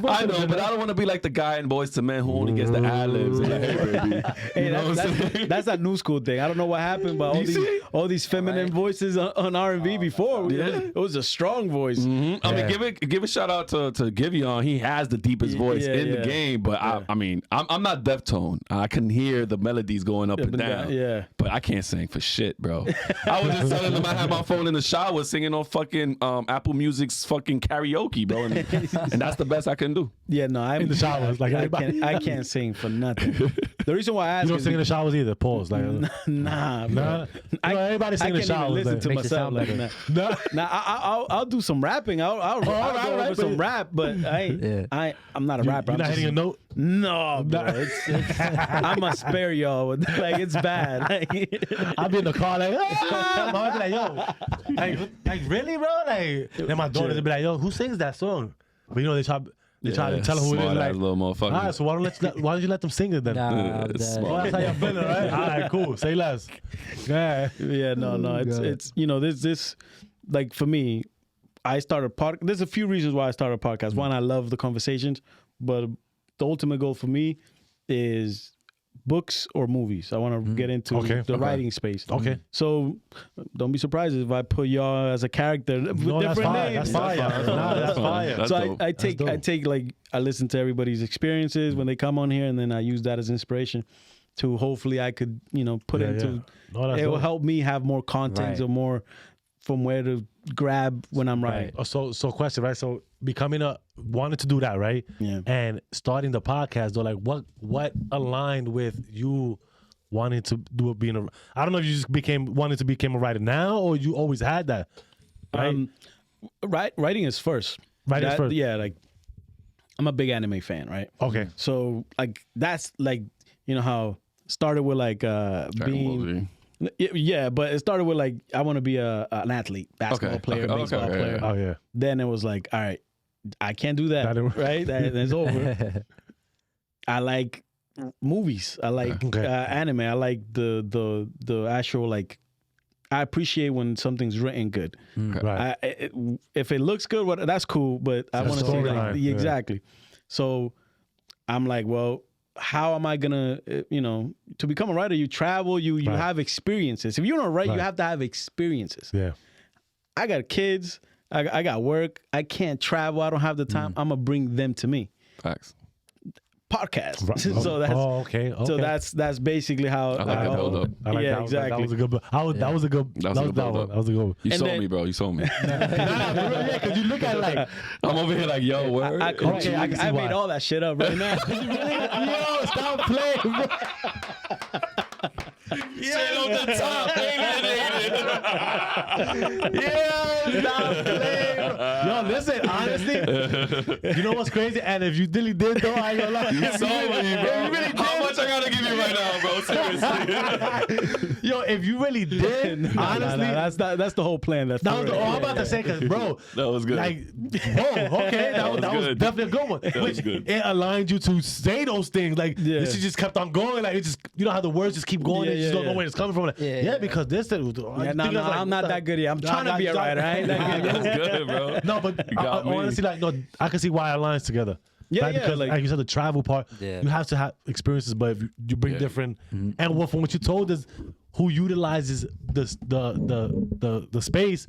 I know, but I don't want to be like the guy in Boys to Men who only gets the ad-libs.
That's that new school thing. I don't know what happened, but all these feminine voices on R&B before, it was a strong voice.
I mean, give a shout out to Giveon. He has the deepest voice in the game, but I mean, I'm not deftone. I can hear the melodies going up and down. But I can't sing for shit, bro. I was just telling them I had my phone in the shower singing on fucking Apple Music's fucking karaoke, bro, and that's the best I can do.
Yeah, no, I'm
in the showers like
I can't sing for nothing. The reason why I ask
you don't sing in the showers either. Pause. Like
nah.
Everybody sing in the showers.
I can't even listen to myself like that. Nah, I'll do some rapping. I'll go over some rap, but I'm not a rapper.
You're not hitting a note.
No, bro. I'm gonna spare y'all. Like, it's bad.
I'll be in the car like, my wife be like, yo, like really, bro? Like, then my daughter be like, yo, who sings that song? But they try to tell her who it is. Like,
little motherfucker.
all right, so why don't you let them sing it then?
Nah,
that's how y'all feeling, right? All right, cool. Say less. Yeah.
Yeah, no. It's this like, for me, I started there's a few reasons why I started a podcast. One, I love the conversations, but the ultimate goal for me is books or movies. I want to get into the writing space.
Okay.
So don't be surprised if I put y'all as a character with different names.
That's fire. That's fire.
So I take like, I listen to everybody's experiences when they come on here, and then I use that as inspiration to hopefully I could, put into.
No,
it will help me have more content or more from where to grab when I'm writing.
So question, right? So wanted to do that, right?
Yeah.
And starting the podcast, though, like what aligned with you wanting to do it, I don't know if you just wanted to become a writer now, or you always had that, right?
Writing is first.
Writing is first.
Yeah, like, I'm a big anime fan, right?
Okay.
So like, that's like, how started with like being. Yeah, but it started with like, I want to be an athlete, basketball player, baseball player.
Oh yeah.
Then it was like, all right, I can't do that, right? That's over. I like movies. I like anime. I like the actual, like, I appreciate when something's written good.
Right.
If it looks good, that's cool. But I want to see like, exactly. So I'm like, well, how am I gonna, to become a writer? You travel, you have experiences. If you don't write, you have to have experiences.
Yeah.
I got kids. I got work. I can't travel. I don't have the time. I'm gonna bring them to me.
Facts.
Podcast.
Right.
So that's
okay.
So that's basically how.
I like that hold up.
Yeah, exactly.
That was a good. That was a good. That was a good one.
You sold me, bro. You sold me.
Yeah, because you look at it like,
I'm over here like, yo, word.
I made all that shit up right now.
Yo, stop playing, bro.
Straight on the top.
Yeah, stop playing. Yo, listen, honestly, you know what's crazy? And if you really did, though, I ain't gonna lie.
You sold me, bro.
You really
How much I gotta give you right now, bro? Seriously.
Yo, if you really did, honestly,
that's the whole plan.
I'm about to say, because, bro,
that was good.
Like, whoa, okay, that was definitely a good one. Which it aligned you to say those things. Like, this shit just kept on going. Like, it just, how the words just keep going. You just don't know where it's coming from. Like, because this.
I'm not that good yet. I'm trying to be a writer. I ain't that good.
That's good, bro.
No, but honestly, like, no, I can see why it aligns together.
Yeah,
because like you said, the travel part, you have to have experiences, but if you bring different, and from what you told us, who utilizes the space,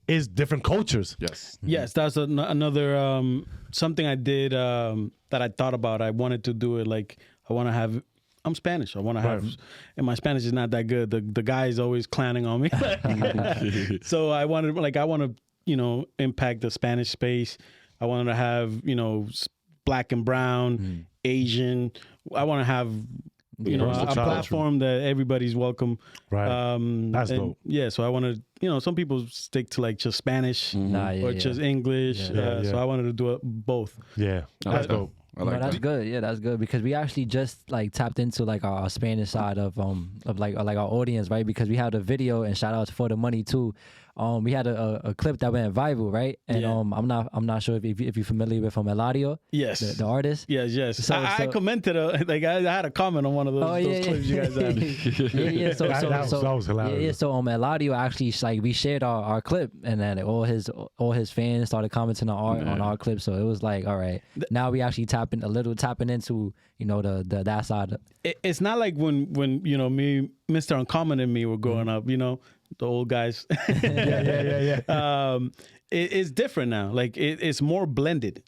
is different cultures.
Yes, that's another something I did that I thought about. I wanted to do it like, I want to have. I'm Spanish. I want to have, and my Spanish is not that good. The guy is always clowning on me. So I want to, impact the Spanish space. I wanted to have, black and brown, Asian. I want to have, a platform that everybody's welcome.
Right. That's dope.
Yeah. So I wanted, some people stick to like just Spanish or just English. So I wanted to do it both.
Yeah. That's dope.
That's good. Yeah, that's good, because we actually just like tapped into like our Spanish side of like our audience, right? Because we had a video, and shout out for the money too. We had a clip that went viral, right? And I'm not sure if you're familiar with Eladio, the artist.
Yes.
So,
I commented I had a comment on one of those clips you guys had.
That was hilarious.
So Eladio actually, like, we shared our clip, and then all his fans started commenting on our clip. So it was like, all right, now we actually tapping into that side.
It's not like when me, Mr. Uncommon, and me were growing up, the old guys.
Yeah.
It's different now. Like, it's more blended.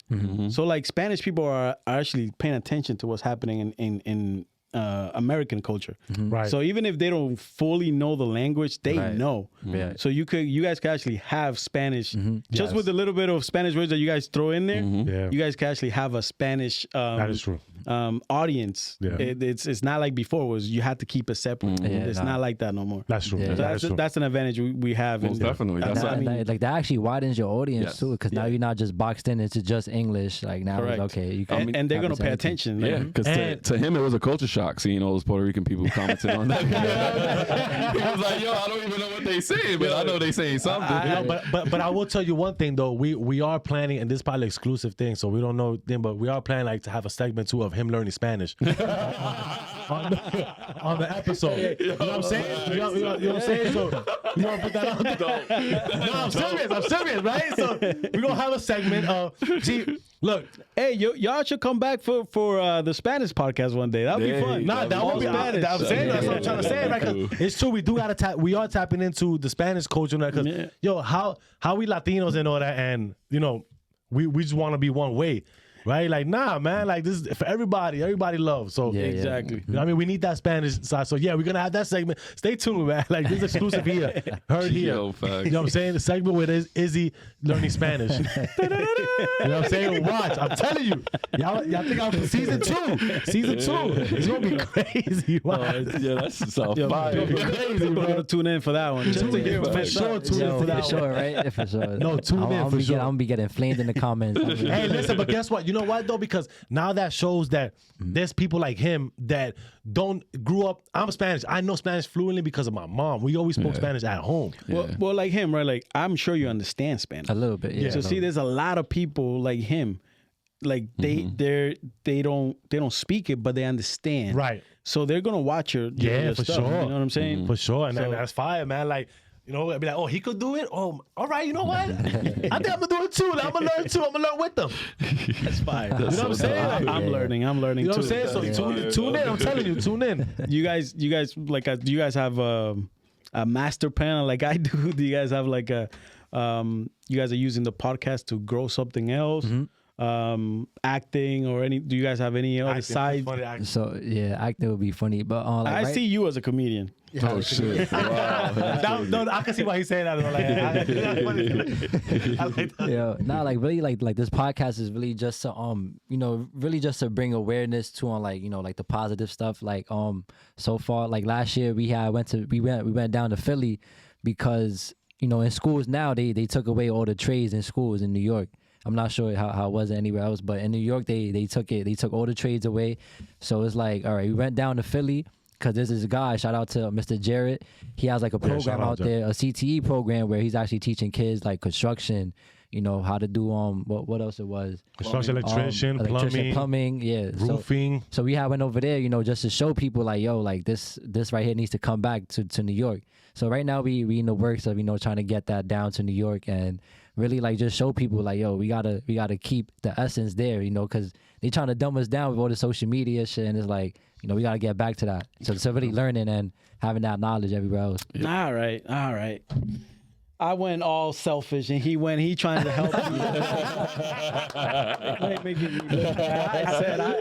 So like, Spanish people are actually paying attention to what's happening in American culture.
Right.
So even if they don't fully know the language, they know.
Yeah.
So you guys can actually have Spanish just with a little bit of Spanish words that you guys throw in there. You guys can actually have a Spanish
that is true.
audience. Yeah. It's not like before was you had to keep it separate. It's not like that no more.
That's true.
Yeah. That's an advantage we have.
Most definitely. That's
like that actually widens your audience too, because now you're not just boxed in into just English. Like now, it's okay, you can,
and they're gonna pay attention.
Yeah, because to him it was a culture shock seeing all those Puerto Rican people commenting on that. He was like, "Yo, I don't even know what they say, but I know they saying something."
But I will tell you one thing though. We are planning, and this is probably an exclusive thing, so we don't know them, but we are planning like to have a segment too of him learning Spanish on the episode. You know what I'm saying? You know what I'm saying? So you want to put that out there? No, I'm serious, right? So we're gonna have a segment of look.
Hey, y'all should come back for the Spanish podcast one day. That'd be fun.
Nah, that would be Spanish. I'm saying that's what I'm trying to say, right? Because it's true. We do gotta we are tapping into the Spanish culture, because yo, how we Latinos and all that, and you know, we just want to be one way. Right? Like, nah, man. Like, this is for everybody. Everybody loves. So,
exactly.
You know what I mean? We need that Spanish side. So, yeah, we're going to have that segment. Stay tuned, man. Like, this is exclusive here. Heard here. You know what I'm saying? The segment where there's Izzy learning Spanish. You know what I'm saying? Watch. I'm telling you. Y'all think I'm for season 2. Season 2. It's going to be crazy.
That's so fire.
It's going to be crazy. We're going to tune in for that one.
For sure, tune in for that one.
For sure, right? For sure.
No, tune in for sure.
I'm going to be getting flamed in the comments.
Hey, listen, but guess what? You know what though? Because now that shows that there's people like him that grew up. I'm Spanish. I know Spanish fluently because of my mom. We always spoke Spanish at home.
Well, like him, right? Like I'm sure you understand Spanish
a little bit. Yeah.
So see, there's a lot of people like him. Like they don't speak it, but they understand.
Right.
So they're gonna watch your
for
stuff.
sure.
You know what I'm saying?
For sure, and that's fire, man. Like. You know, I'd be like, oh, he could do it? Oh, all right, you know what? I think I'm going to do it too. Like, I'm going to learn too. I'm going to learn with them.
That's fine.
You know what I'm saying?
Like, I'm learning
you know
too.
You know what I'm saying? So tune in. I'm telling you, tune in.
You guys, like, do you guys have a master plan like I do? Do you guys have like you guys are using the podcast to grow something else? Acting or do you guys have any other side?
So acting would be funny, but
I see you as a comedian.
Oh shit! Wow.
No, I can see why he's saying that.
Like really, like this podcast is really just to really just to bring awareness to like the positive stuff. Like so far, like last year we went down to Philly because in schools now they took away all the trades in schools in New York. I'm not sure how it was anywhere else, but in New York they took all the trades away. So it's like, all right, we went down to Philly. Because there's this guy, shout out to Mr. Jarrett. He has like a program out there, a CTE program where he's actually teaching kids like construction, how to do what else it was?
Construction, electrician,
plumbing,
roofing.
So we went over there, just to show people like, yo, like this right here needs to come back to New York. So right now we in the works of trying to get that down to New York and really like just show people like, yo, we gotta keep the essence there, because they trying to dumb us down with all the social media shit, and it's like, we got to get back to that. So really learning and having that knowledge everywhere else.
Yeah. All right. I went all selfish, and he trying to help me.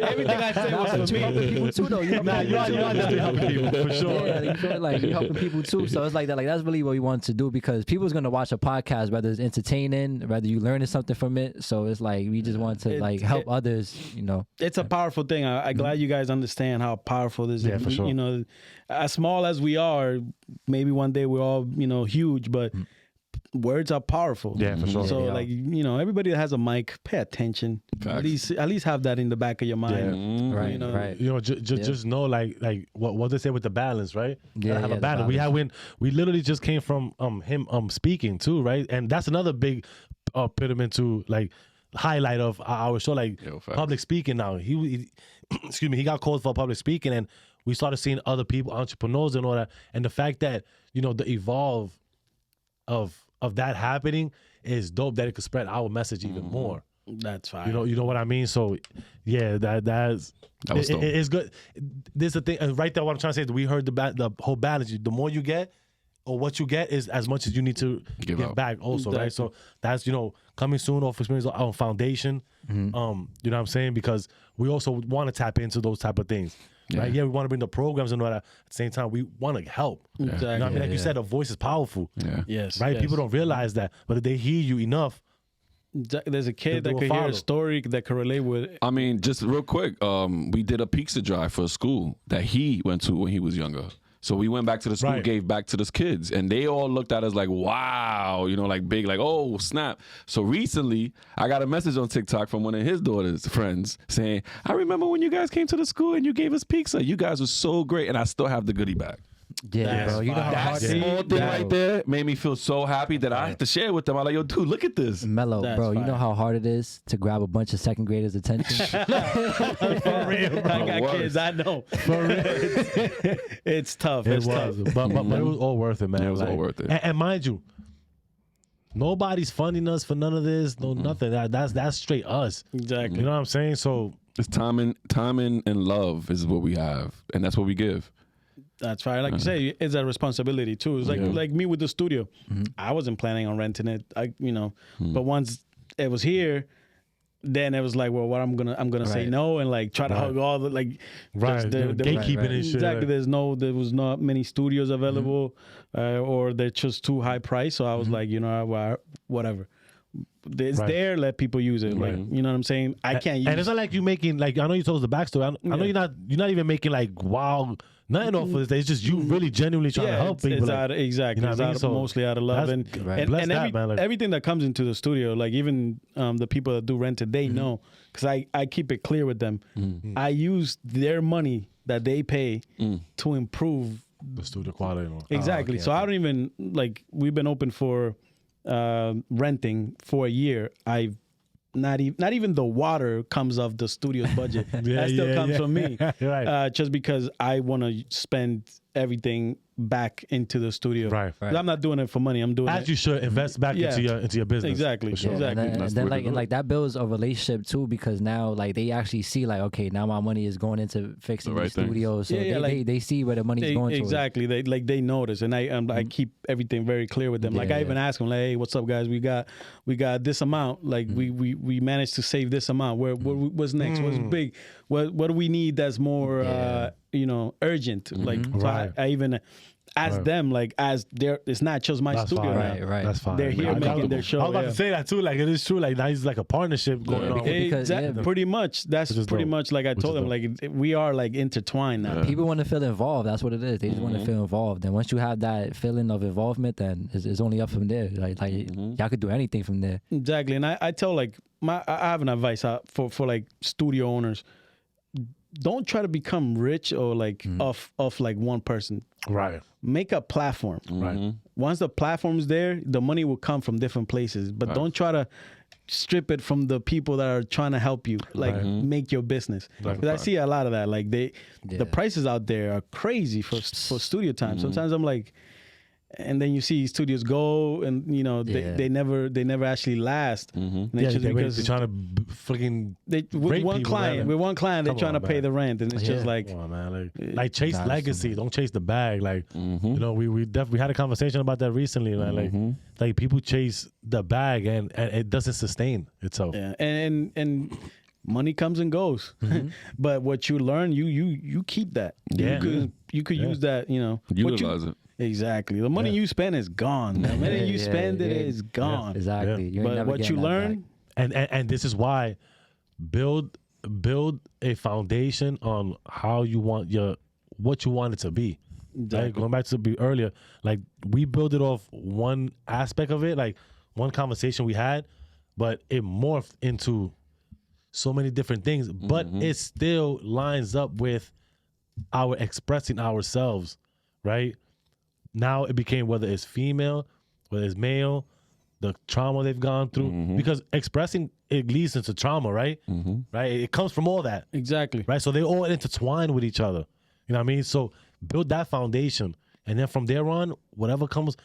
Everything I said was for me.
Helping people too, though. You are helping people for sure. Yeah, you feel like you're helping people too. So it's like that. Like that's really what we want to do because people's gonna watch a podcast, whether it's entertaining, whether you learning something from it. So it's like we just want to help others.
It's a powerful thing. I'm glad you guys understand how powerful this is.
Yeah, for sure.
As small as we are, maybe one day we're all huge, but. Words are powerful.
Yeah, for sure.
So everybody that has a mic, pay attention. At least have that in the back of your mind.
Yeah. Right.
Just know like what they say with the balance, right?
Yeah,
have a balance. We literally just came from him speaking too, right? And that's another big pyramid to like highlight of our show, like public speaking. Now he excuse me, he got called for public speaking, and we started seeing other people, entrepreneurs and all that, and the fact that the evolve of that happening is dope, that it could spread our message even more.
That's fine.
You know what I mean? So yeah, that's it's good. There's a thing right there. What I'm trying to say is we heard the whole balance. The more you get, or what you get is as much as you need to give back also, right? So that's coming soon off experience our foundation. You know what I'm saying? Because we also want to tap into those type of things. Yeah. Right? Yeah, we want to bring the programs and all that. At the same time, we want to help.
Yeah. Exactly.
You know what I mean? Like you said, a voice is powerful.
Yeah.
Yes.
Right?
Yes.
People don't realize that, but if they hear you enough,
There's a kid that could hear a story that could relate with it.
I mean, just real quick, we did a pizza drive for a school that he went to when he was younger. So we went back to the school, gave back to those kids, and they all looked at us like, wow, you know, like big, like, oh, snap. So recently, I got a message on TikTok from one of his daughter's friends saying, I remember when you guys came to the school and you gave us pizza. You guys were so great, and I still have the goodie bag.
Yeah, bro. You know how hard
that small thing right there made me feel so happy that I have to share with them. I'm like, yo, dude, look at this.
Mellow, bro. You know how hard it is to grab a bunch of second graders' attention?
For real, bro. I got kids, I know. For real. It's tough.
It was. But it was all worth it, man.
It was all worth it.
And mind you, nobody's funding us for none of this. No, nothing. That's straight us.
Exactly.
You know what I'm saying? So
it's time and love is what we have, and that's what we give.
That's right. Like you say, it's a responsibility too. It's like me with the studio. I wasn't planning on renting it. But once it was here, then it was like, well, what I'm gonna say no and like try to hug all the like
gatekeeping and shit.
Exactly. There was not many studios available, or they're just too high price. So I was like, whatever. It's there. Let people use it. Like, you know what I'm saying? I can't use.
And it's not like you making like I know you told us the backstory. I know you're not even making like wow. Nothing off of this. It's just you really genuinely trying to help people.
Exactly.
You know
it's mostly out of love. And everything that comes into the studio, like even the people that do rent it, they know. Because I keep it clear with them. I use their money that they pay to improve
the studio quality.
Exactly. So I don't even, like, we've been open for renting for a year. Not even the water comes off the studio's budget. That still comes from me. Right. Just because I want to spend everything back into the studio. Right. I'm not doing it for money. I'm doing it.
As you should invest back into your business.
Exactly.
Sure.
Exactly.
And then like that builds a relationship too, because now like they actually see like, okay, now my money is going into fixing the studios. So they see where the money's going to.
Exactly. They notice, and I keep everything very clear with them. Like I even ask them, like, hey, what's up, guys? We got this amount. Like we managed to save this amount. What's next? What's big? What do we need that's more urgent? Like so I even ask them, like, as it's not just my studio.
Right.
That's fine.
They're here making their show.
I was about to say that too. Like it is true. Like now it's like a partnership going on.
Exactly. Pretty much. That's pretty much like I told them. Like we are like intertwined now.
People want to feel involved. That's what it is. They just want to feel involved. And once you have that feeling of involvement, then it's only up from there. Like y'all could do anything from there.
Exactly. And I tell like I have an advice for like studio owners. Don't try to become rich or like off like one person.
Right.
Make a platform.
Right.
Once the platform's there, the money will come from different places. But don't try to strip it from the people that are trying to help you, like make your business. Because I see a lot of that. Like the prices out there are crazy for studio time. Sometimes I'm like, and then you see studios go, and they never actually last. And it's just because
they're trying to freaking
with one client they're trying to pay the rent, and it's just like,
come on, man, like chase legacy, don't chase the bag. Like we had a conversation about that recently, man. Like people chase the bag and it doesn't sustain itself.
Yeah, and money comes and goes, but what you learn, you keep that. You could use that.
Utilize it.
Exactly. The money you spend is gone. The minute you spend it is gone.
Exactly.
Yeah. But what you learn,
and this is why build a foundation on how you want what you want it to be. Exactly. Right? Going back to earlier, like we built it off one aspect of it, like one conversation we had, but it morphed into so many different things. But it still lines up with our expressing ourselves, right? Now it became whether it's female, whether it's male, the trauma they've gone through. Because expressing, it leads into trauma, right? Right? It comes from all that.
Exactly.
Right? So they all intertwine with each other. You know what I mean? So build that foundation. And then from there on, whatever comes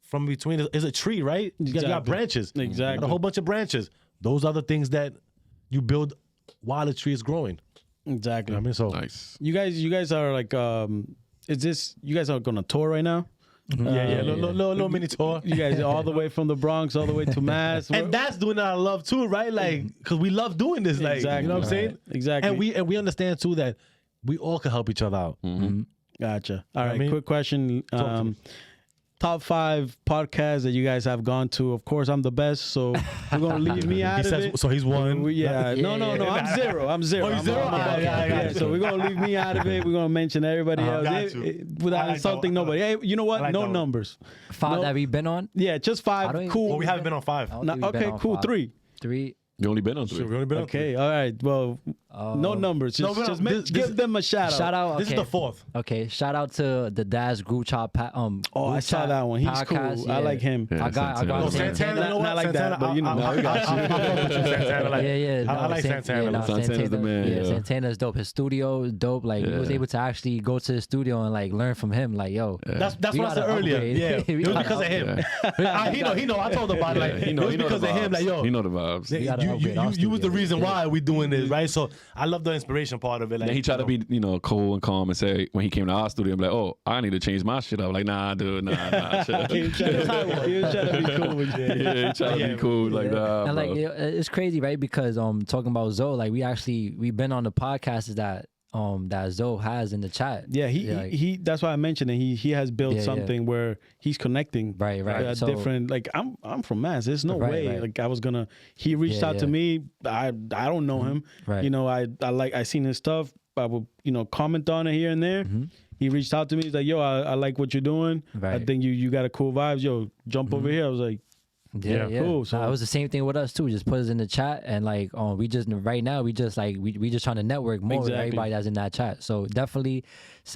from between is a tree, right?
Exactly.
You got branches.
Exactly.
You got a whole bunch of branches. Those are the things that you build while the tree is growing.
Exactly.
You know what I mean? So
Nice.
You
guys are like, you guys are going to tour right now?
Little mini tour.
You guys are all the way from the Bronx all the way to Mass.
And that's doing our love too, right? Like, because we love doing this. Like,
exactly.
You know what I'm saying?
Exactly.
And we understand too that we all can help each other out.
Gotcha. All right, quick question. top 5 podcasts that you guys have gone to. Of course, I'm the best, so we're gonna leave me out of it.
So he's one.
No. I'm zero. I'm zero.
Oh,
I'm
zero?
yeah, so we're gonna leave me out of it. We're gonna mention everybody else without insulting nobody. Hey, you know what? Like no numbers.
5 that we've been on.
Yeah, just 5. Cool.
Well, we haven't been on 5.
Okay, cool. 3.
3.
You only been on 3.
We only been on 3.
Okay, all right. Well, no numbers. Give them a shout out.
Shout out. Okay.
This is the 4th.
Okay, shout out to the Dad's group chat.
I saw that one. He's
podcast,
cool.
yeah.
I like him.
Yeah,
I got
Santana,
not like that, but you know.
I like Santana.
Santana's the man.
Yeah, Santana's dope. His studio is dope. Like we was able to actually go to the studio and like learn from him. Like, yo,
that's what I said earlier. Yeah, it was because of him. He know. I told him about it. Like, it was because of him. Like, yo,
he know the vibes.
You was the reason why we doing this, right? So I love the inspiration part of it. Like,
he tried to be, cool and calm and say when he came to our studio, I'm like, oh, I need to change my shit up. Like, nah, dude, nah.
He was trying to be cool with you.
Yeah, he trying to be cool like that.
And like it's crazy, right? Because talking about Zoe, like we've been on the podcasts that Zoe has in the chat.
Yeah, he that's why I mentioned it. He has built something where he's connecting.
Right. So,
different. Like I'm from Mass. There's no way.
Right.
Like I was gonna. He reached out to me. I don't know him.
Right.
I seen his stuff. I would comment on it here and there. He reached out to me. He's like, yo, I like what you're doing.
Right.
I think you got a cool vibes. Yo, jump over here. I was like,
yeah.
Cool. So
it was the same thing with us too. Just put us in the chat and like we just trying to network more with everybody that's in that chat. So definitely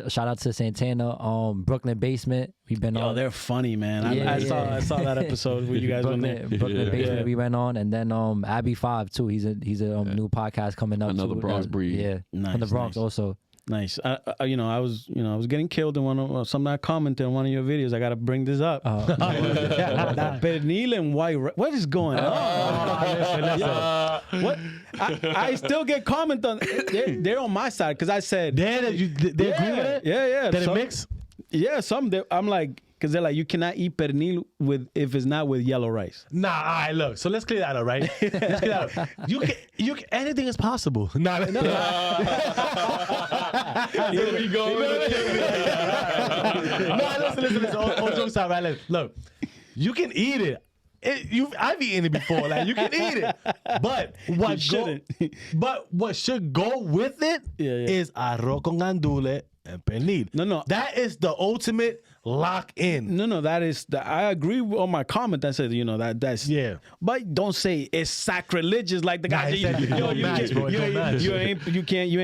shout out to Santana, Brooklyn Basement. We've been on.
Oh, they're funny, man. I saw that episode where you guys went there.
Brooklyn Basement we went on, and then Abby 5 too. He's a new podcast coming up.
Another Bronx breed.
Yeah, from the Bronx also.
Nice. I was getting killed in something I commented on one of your videos. I got to bring this up. That pernil and white. What is going on? What? I still get comment on. They're on my side because I said
they agree with it.
Yeah.
Did it mix?
Yeah, I'm like. Because they're like, you cannot eat pernil if it's not with yellow rice.
Nah, all right, look. So let's clear that up, right? Let's clear that up. You can, anything is possible. Nah.
Here we go.
Listen. All jokes aside, right? Look, you can eat it. I've eaten it before. Like you can eat it, but what should go with it is arroz con gandules and pernil.
No.
That is the ultimate lock in.
No, that is I agree on my comment that said, that's but don't say it's sacrilegious like the guy
you ain't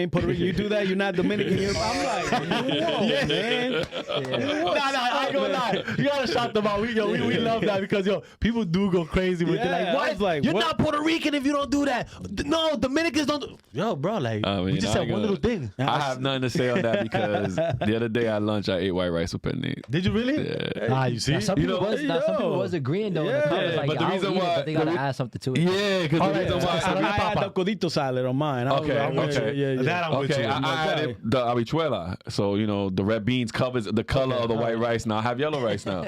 Puerto Rican, you do that, you're not Dominican. I'm like, whoa, man.
I ain't gonna lie. You gotta shout them out. We love that because people do go crazy with it. Like, what?
Like,
you're not Puerto Rican if you don't do that. No, Dominicans don't. Bro, like we just said one little thing.
I have nothing to say on that because the other day at lunch I ate white rice with pernil.
Did you really?
Yeah.
You see?
Some people was agreeing though.
Yeah,
like,
but the reason why
but they gotta add something to it.
Yeah, because the reason why
I had the codito salad on mine.
Okay.
That I'm with you.
I added the habichuela, so the red beans covers the color of the white rice. Now I have yellow rice now.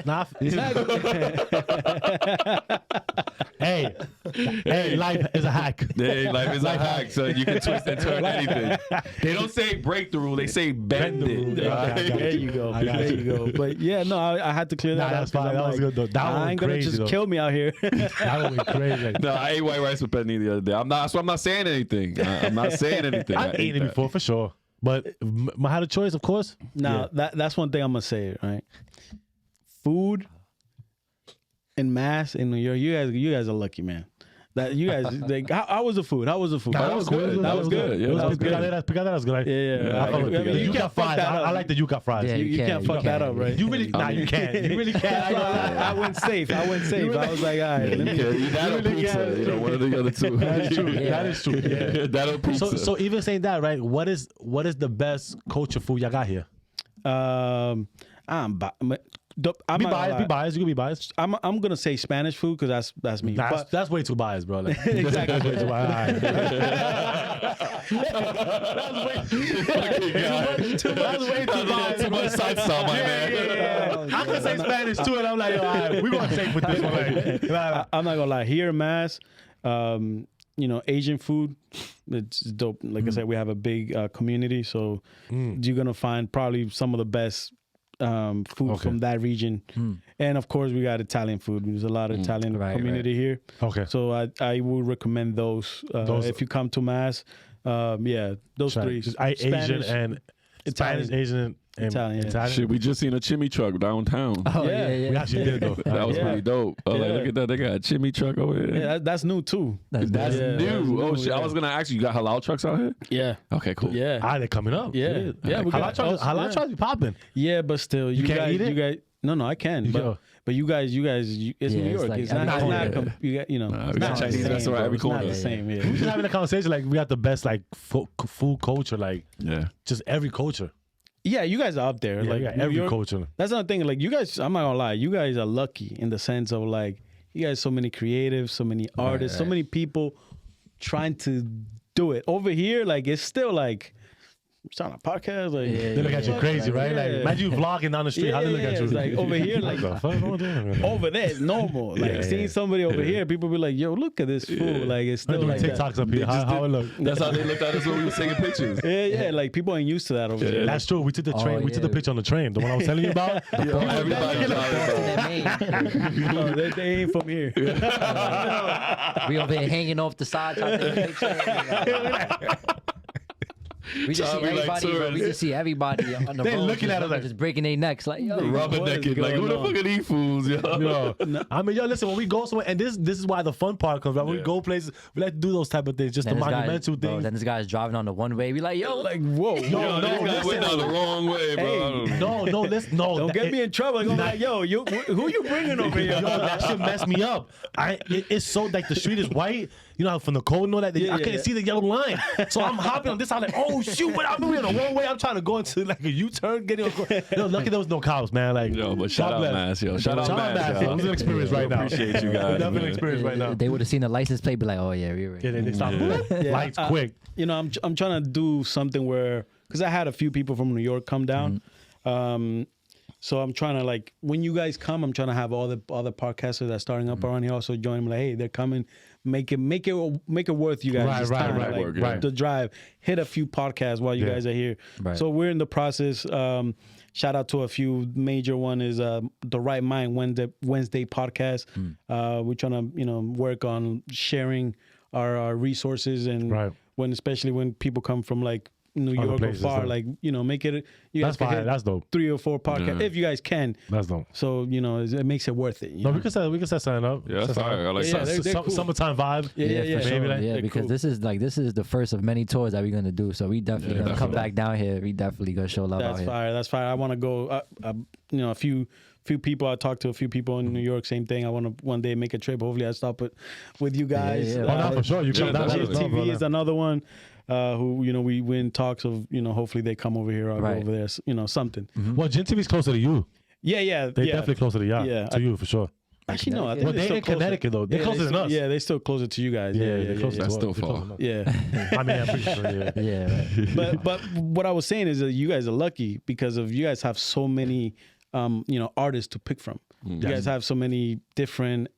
Hey, life is a hack.
Hey, life is a hack, so you can twist and turn anything. They don't say break the rule; they say bend it.
There you go. But yeah, no, I had to clear that up.
That's fine. That was good though.
I ain't gonna just kill me out here.
That would be crazy.
No, I ate white rice with pernil the other day. I'm not saying anything. I'm not saying anything.
I've eaten it before for sure, but I had a choice, of course.
Now that's one thing I'm gonna say. Right, food in Mass in New York. You guys are lucky, man. That you guys, like, how was the food? That was good.
That was good.
Yeah,
that was good.
Picaderas
good.
Yeah.
You can't fuck that up. I like the yuca fries.
Yeah, you can't fuck that up, right?
You really, you can't. You really can't.
I went safe. I was like, all right.
That'll pizza. One of the other two.
That's true. That is true. Yeah.
That'll pizza.
So even saying that, right? What is the best culture food y'all got here?
Be
biased. You can be biased.
I'm gonna say Spanish food because that's me.
That's way too biased, bro. Like,
exactly.
That's way too biased. That's way too biased.
Too much salsa, my man.
Yeah. I can say Spanish too, and I'm like, all right, we're gonna take with this one.
I'm not gonna lie. Here in Mass, Asian food, it's dope. Like I said, we have a big community, so you're gonna find probably some of the best food from that region. And of course, we got Italian food. There's a lot of Italian community here.
Okay.
So I would recommend those if you come to Mass. Those three.
Asian and
Italian.
Spanish, Asian, and Italian.
Shit, we just seen a chimney truck downtown.
Oh,
Yeah.
yeah.
We actually did though.
That was pretty dope. Like, look at that. They got a chimney truck over here.
Yeah, that's new too.
That's
Yeah,
new.
that's new,
Oh shit! I was gonna ask you. You got halal trucks out here?
Yeah.
Okay, cool.
Yeah.
They're coming up.
Yeah.
Yeah.
we got
Halal trucks be popping.
Yeah, but still, you
can't
guys,
eat it?
you guys. No, I can.
Yo.
But you guys, it's New York.
like
It's
every
not.
corner.
You got,
we
it's
got
not the
Chinese
same,
restaurant
bro.
every
It's not
corner.
the same.
We
Yeah.
just having a conversation like we got the best like food culture, like
Yeah.
just every culture.
Yeah, you guys are up there.
Yeah,
like
we got
New
every
York,
culture.
That's another thing. Like you guys, I'm not gonna lie. You guys are lucky in the sense of like you guys so many creatives, so many artists, so many people trying to do it. Over here, like it's still like it's on a podcast. Like
They look at you crazy, right? Like imagine you vlogging down the street. How they look at you?
It's like over here, like
the fuck over there?
over there, it's normal. Like seeing somebody over here, people be like, "Yo, look at this fool!" Like it's
They're
still
doing
like
TikToks up here. How it look?
That's how they looked at us when we were taking pictures.
Yeah. Like people ain't used to that over there.
That's true. We took the train. We took the
yeah.
picture on the train. The one I was telling you about.
Yo, everybody
No, they ain't from here.
We over here hanging off the side trying to take a picture. We just see
Trying to be like
everybody, bro. We
tourists.
just see everybody on the
They
road
looking at us like-
just breaking their necks, like yo.
rubbernecking. Like, who the fuck are these fools, yo?
Yo, I mean, yo, listen. When we go somewhere, and this is why the fun part comes. Right? When we go places, we like to do those type of things, just
Then
the
this guy-
monumental
bro,
things.
Then this guy's driving on the one way. We like, yo,
Like whoa,
Yo,
no,
this guy
listen.
went down the wrong way, bro.
No, listen, no.
don't get me in trouble. Like, I'm like, yo, who you bringing over here?
Yo, that shit messed me up. It's so like the street is white. You know, from the cold and all that. I can't see the yellow line. So I'm hopping on this side like, oh shoot, but I'm moving the wrong way. I'm trying to go into like a U-turn, getting yo, lucky there was no cows, man. Like,
Yo, but shout
God
out
bless.
Mass, yo. Shout out Mass,
Mass.
yo.
It was an experience right now.
Appreciate you guys.
Definitely
man.
experience right now.
they would have seen the license plate, be like, oh yeah, we're right.
Yeah, they stopped. Lights quick.
You know, I'm trying to do something where because I had a few people from New York come down. So I'm trying to like when you guys come, I'm trying to have all the other podcasters that are starting up around here also join them. Like, hey, they're coming. Make it worth you guys' time.
Right,
Like,
work, yeah.
the drive. Hit a few podcasts while you guys are here.
Right.
So we're in the process. Shout out to a few major one is the Right Mind Wednesday podcast. We're trying to work on sharing our resources and especially when people come from like New York or far, like make it. You guys
That's fine. That's dope.
3 or 4 podcasts if you guys can.
That's dope.
So it makes it worth it.
No, we can set something up.
Yeah, that's fire. I like
Yeah,
that.
they're cool.
Summertime vibe.
Yeah,
for
maybe
sure.
like-
Yeah,
they're
because
cool.
this is the first of many tours that we're gonna do. So we definitely gonna come back down here. We definitely gonna show love out
That's
here.
fire. That's fire. I want to go. A few people. I talked to a few people in New York. Same thing. I want to one day make a trip. Hopefully, I stop with you guys.
Yeah.
Oh, no, for sure. You come down
definitely.
here.
TV is another one. Who we in talks of hopefully they come over here or go over there. Something.
Well, Gin TV's closer to you.
Yeah.
They're definitely closer to you for sure.
Actually, no. I think
Well,
they're
they're
still
in
closer.
Connecticut though. They're
Yeah,
closer than us.
Yeah, they're still closer to you guys. Yeah.
they're closer.
That's
to us.
still
They're
far.
closer than us.
Yeah.
I mean, I'm pretty sure. Yeah.
Yeah,
but what I was saying is that you guys are lucky because of you guys have so many artists to pick from. You guys have so many different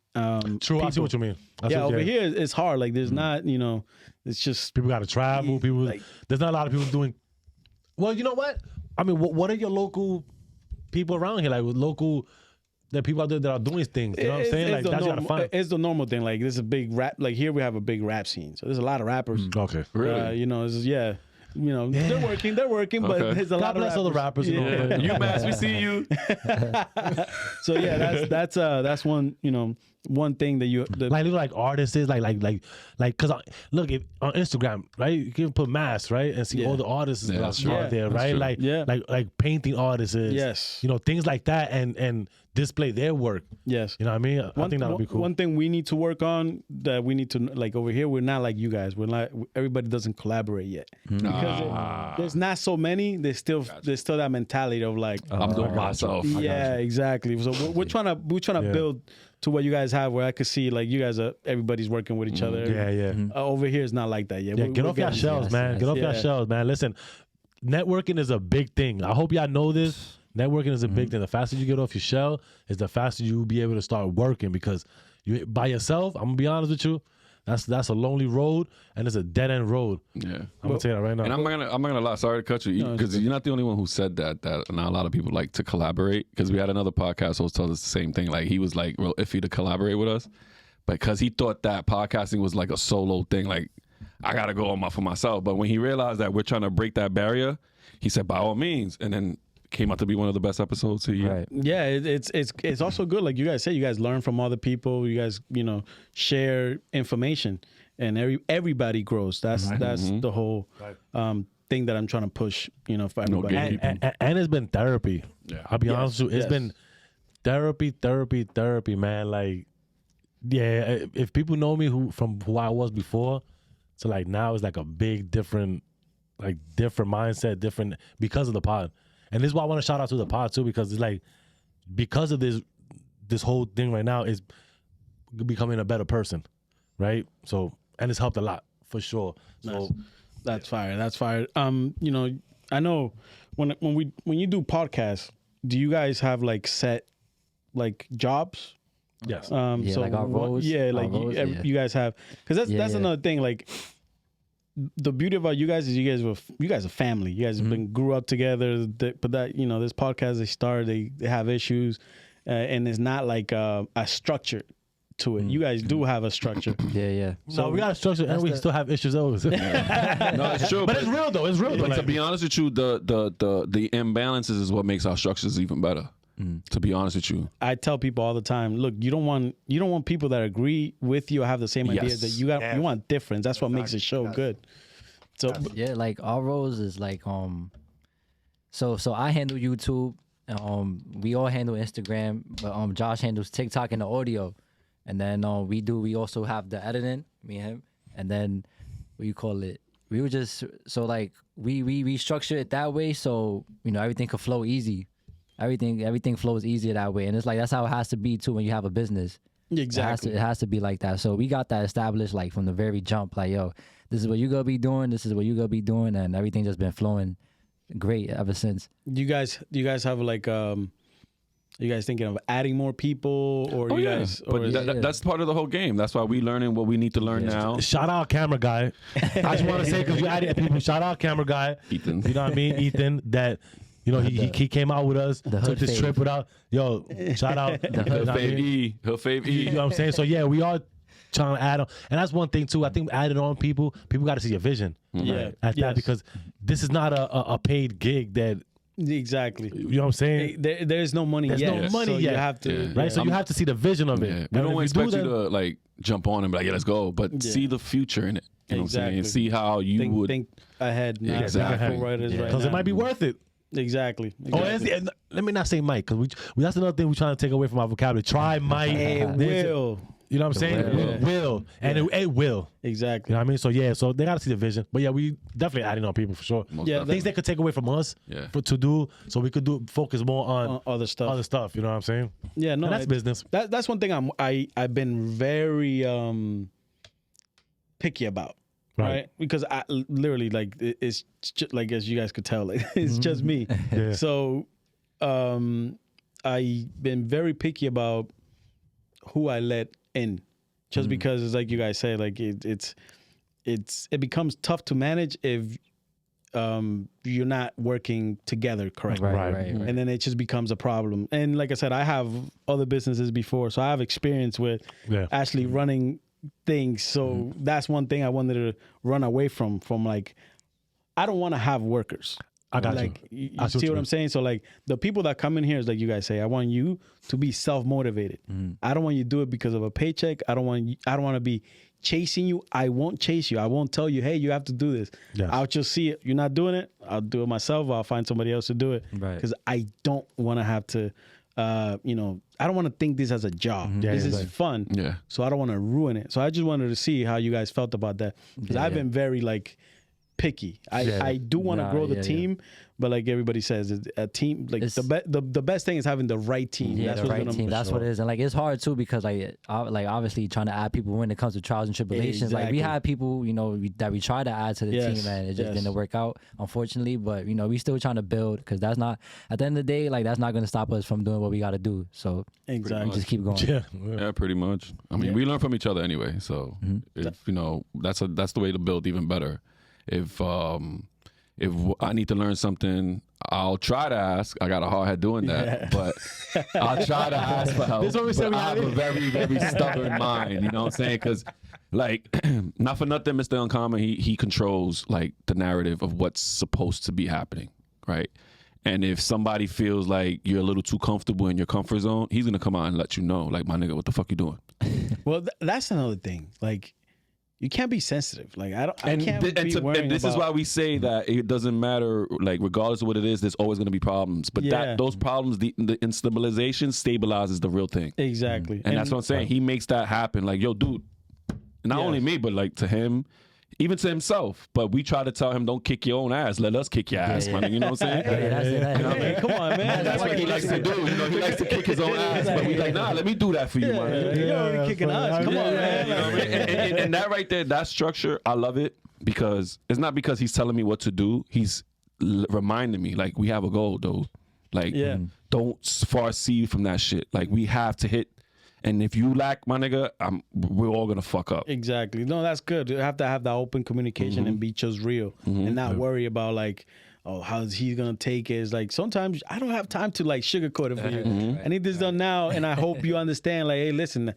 True. I see what you mean.
over here it's hard. Like there's not it's just
People got to travel. People. There's not a lot of people doing. Well, you know what? I mean, what are your local people around here? Like with local. There are people out there that are doing things. You know what I'm saying? Like
the
that's what you
normal,
gotta find.
it's the normal thing. Like there's a big rap. Like here we have a big rap scene. So there's a lot of rappers.
Okay.
Really?
They're working, but
Okay.
there's a lot
God bless all the rappers. You know.
You Mass, we see you.
So yeah, that's one thing that you
Like look like artists is like cause look if, on Instagram, right, you can put Mass, right, and see all the artists
Yeah,
that
that's
are
true.
out there,
That's
right,
true.
like painting artists,
Yes.
things like that, and display their work.
yes.
You know what I mean? I think that would be cool.
One thing we need to work on that we need to like over here. We're not like you guys. We're not. Everybody doesn't collaborate yet because there's not so many. There's still that mentality of like
I'm doing myself.
yeah, exactly. So we're trying to build to what you guys have, where I could see like you guys everybody's working with each other.
Yeah.
Over here, it's not like that yet.
Yeah, get off your shells, man. Get off your shells, man. Listen, networking is a big thing. I hope y'all know this. Networking is a big thing. The faster you get off your shell is the faster you will be able to start working because you by yourself, I'm going to be honest with you, That's a lonely road, and it's a dead end road.
Yeah,
I'm gonna tell you that right now.
And I'm not gonna lie. Sorry to cut you, because you're not the only one who said that. That now a lot of people like to collaborate. Because we had another podcast host tell us the same thing. Like he was like real iffy to collaborate with us, because he thought that podcasting was like a solo thing. Like I gotta go for myself. But when he realized that we're trying to break that barrier, he said by all means, and then came out to be one of the best episodes here.
Right.
Yeah, it's also good. Like you guys said, you guys learn from other people. You guys, share information, and everybody grows. That's the whole thing that I'm trying to push. For everybody.
And it's been therapy.
Yeah.
I'll be honest with you. It's been therapy, man. Like, yeah, if people know me from who I was before, so like now it's like a big different mindset, different because of the pod. And this is why I want to shout out to the pod too, because it's like, because of this whole thing right now is becoming a better person, right? So, and it's helped a lot for sure. So
that's fire. That's fire. I know when you do podcasts, do you guys have like set like jobs?
Yes.
Yeah, like our roles.
Yeah, like you guys have, because that's another thing. Like the beauty about you guys is you guys are family. You guys grew up together. But that this podcast they have issues, and it's not like a structure to it. You guys do have a structure.
Yeah.
So we got a structure, and we still have issues always.
No, it's true.
But it's real though. It's real.
But to be honest with you, the imbalances is what makes our structures even better. To be honest with you,
I tell people all the time, look, you don't want people that agree with you or have the same idea. That you want difference. That's what makes the show good. So
yeah, like our roles is like so I handle YouTube, we all handle Instagram, but Josh handles TikTok and the audio, and then we also have the editing, me and him, and then we were just so like we structure it that way, so everything could flow easy. Everything flows easier that way, and it's like that's how it has to be too when you have a business.
Exactly,
it has to be like that. So we got that established like from the very jump. Like, yo, this is what you gonna be doing. This is what you gonna be doing, and everything just been flowing great ever since.
Do you guys have like you guys thinking of adding more people, or you guys?
But that's part of the whole game. That's why we learning what we need to learn now.
Shout out camera guy. I just want to say, because you added people. Shout out camera guy.
Ethan.
You know what I mean, Ethan. That. He came out with us, took this trip without. Yo, shout out.
He'll fave E.
You know what I'm saying? So yeah, we are trying to add on, and that's one thing too. I think adding on people got to see your vision.
Yeah,
that, because this is not a paid gig that.
Exactly.
You know what I'm saying?
There's no money yet.
There's no money
so
yet.
You have to,
right? So you have to see the vision of it.
Yeah. We don't expect you to like jump on and be like, let's go, but see the future in it. You know what I'm saying? And see how you would
think ahead.
Exactly.
Because it might be worth it.
Exactly.
Let me not say might, because that's another thing we're trying to take away from our vocabulary. Try might.
It will.
You know what I'm saying? Will. And it will.
Exactly.
You know what I mean? So yeah, so they got to see the vision. But yeah, we definitely adding on people for sure. Things they could take away from us to do, so we could focus more on
other stuff.
You know what I'm saying?
Yeah, no.
And that's business.
That's one thing I've been very picky about. Right, because I literally like it's just, like, as you guys could tell, it's just me.
Yeah.
So, I've been very picky about who I let in, just because it's like you guys say, like it becomes tough to manage if you're not working together correctly.
Right.
And then it just becomes a problem. And like I said, I have other businesses before, so I have experience with actually running things. So that's one thing I wanted to run away from like, I don't want to have workers.
I got
you see what I'm saying? So like the people that come in here is like you guys say, I want you to be self-motivated. I don't want you to do it because of a paycheck. I don't want to be chasing you. I won't chase you. I won't tell you, hey, you have to do this.
Yes.
I'll just see it. You're not doing it. I'll do it myself. I'll find somebody else to do it.
Right.
Because I don't want to have to I don't want to think this as a job. This is fun.
Yeah.
So I don't want to ruin it. So I just wanted to see how you guys felt about that. Because I've been very like, picky. I do want to grow the team, but like everybody says, a team like the best thing is having the right team.
Yeah, the right team. That's what it is, and like it's hard too because like obviously trying to add people when it comes to trials and tribulations. Exactly. Like we had people, that we try to add to the team, and it just didn't work out, unfortunately. But we still trying to build because that's not at the end of the day, like that's not going to stop us from doing what we got to do. So
exactly,
just keep going.
Yeah, pretty much. I mean, we learn from each other anyway. So if that's the way to build even better. If I need to learn something, I'll try to ask. I got a hard head doing that, but I'll try to ask for help.
This is what we said.
I have a very, very stubborn mind. You know what I'm saying? Because, like, not for nothing, Mr. Uncommon, he controls like the narrative of what's supposed to be happening, right? And if somebody feels like you're a little too comfortable in your comfort zone, he's gonna come out and let you know, like, my nigga, what the fuck you doing?
Well, that's another thing. Like, you can't be sensitive. Like this
is why we say that it doesn't matter. Like regardless of what it is, there's always going to be problems. But those problems, the instabilization stabilizes the real thing.
Exactly,
and that's what I'm saying. He makes that happen. Like, yo, dude. Not only me, but like to him. Even to himself, but we try to tell him, don't kick your own ass. Let us kick your ass, man. You know what I'm saying?
Come on, man.
That's what he likes to do. He likes to kick his own ass, but we like, nah, let me do that for you, man.
You're already kicking us. Come on, man.
And that right there, that structure, I love it because it's not because he's telling me what to do. He's reminding me, like, we have a goal, though. Like, don't far see from that shit. Like, we have to hit. And if you lack, my nigga, we're all gonna fuck up.
Exactly. No, that's good. You have to have that open communication and be just real and not worry about like, oh, how's he gonna take it? It's like sometimes I don't have time to like sugarcoat it for you. I need this done now, and I hope you understand. Like, hey, listen.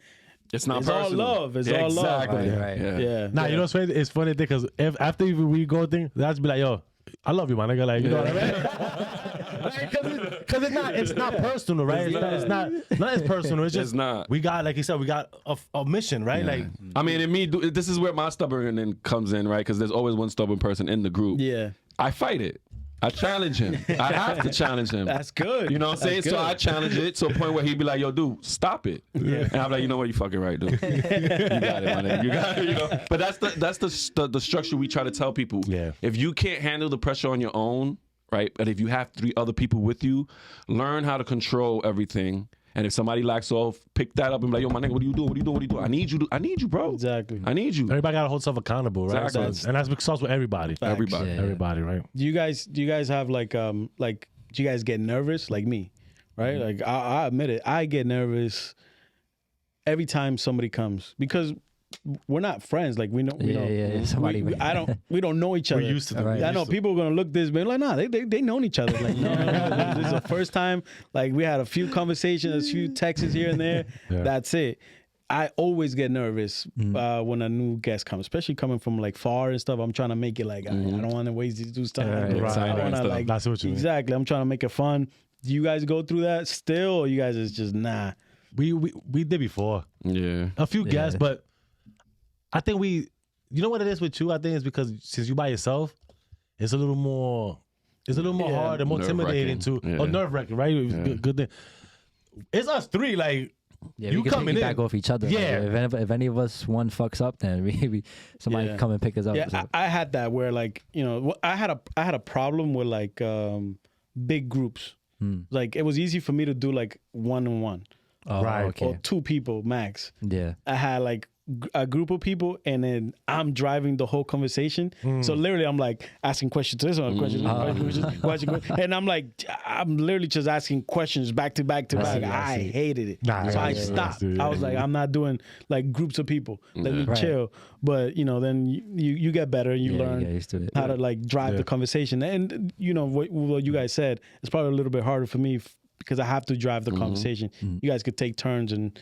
It's not
it's
personal.
all love. It's all love.
Exactly.
Right.
Yeah.
Nah, you know what's funny? It's funny because after we go thing, that's be like, yo, I love you, my nigga. Like, you know what I mean? Because it's not personal, right? It's not as personal. It's just
not.
We got, like you said, we got a mission, right?
Yeah.
Like,
I mean, in me, this is where my stubbornness comes in, right? Because there's always one stubborn person in the group.
Yeah.
I fight it. I challenge him. I have to challenge him.
That's good.
You know what I'm saying? So I challenge it to a point where he'd be like, yo, dude, stop it. Yeah. And I'm like, you know what? You fucking right, dude. You got it, my nigga. You got it, you know? But that's the structure we try to tell people.
Yeah.
If you can't handle the pressure on your own, right? But if you have 3 other people with you, learn how to control everything. And if somebody lacks off, pick that up and be like, yo, my nigga, what are you doing? What are you doing? What are you doing? I need you, bro.
Exactly.
I need you.
Everybody got to hold self accountable, right?
Exactly.
And that's starts with everybody.
Facts.
Everybody.
Yeah.
Everybody, right?
Do you guys have like do you guys get nervous like me? Right? Like I admit it. I get nervous every time somebody comes because we're not friends. Like we don't. We don't know each other.
We're used to them.
Right.
I know people are gonna look this way like, nah, they known each other. Like, no, this is the first time. Like we had a few conversations, a few texts here and there.
Yeah.
That's it. I always get nervous when a new guest comes, especially coming from like far and stuff. I'm trying to make it like I don't want to waste these dudes' time. I wanna, like,
that's what you mean.
Exactly. I'm trying to make it fun. Do you guys go through that still, or you guys is just nah?
We did before.
Yeah.
A few guests, but I think you know what it is with you? I think it's because since you by yourself, it's a little more hard and more intimidating to nerve-wracking, right?
Yeah.
Good thing. It's us 3, like
you
coming
can
in
back off each other.
Yeah.
Like, if any of us one fucks up, then somebody come and pick us up.
Yeah,
so.
I had that where like I had a problem with like big groups. Like it was easy for me to do like 1-on-1.
Oh,
right.
Okay.
Or 2 people max.
Yeah.
I had like a group of people, and then I'm driving the whole conversation. So literally, I'm like asking questions to this one, questions, and I'm like, I'm literally just asking questions back to back to back. I hated it, so I stopped. I was like, I'm not doing like groups of people. Let me chill. But then you get better, and you learn how to like drive the conversation. And what you guys said, it's probably a little bit harder for me. Because I have to drive the conversation. You guys could take turns, and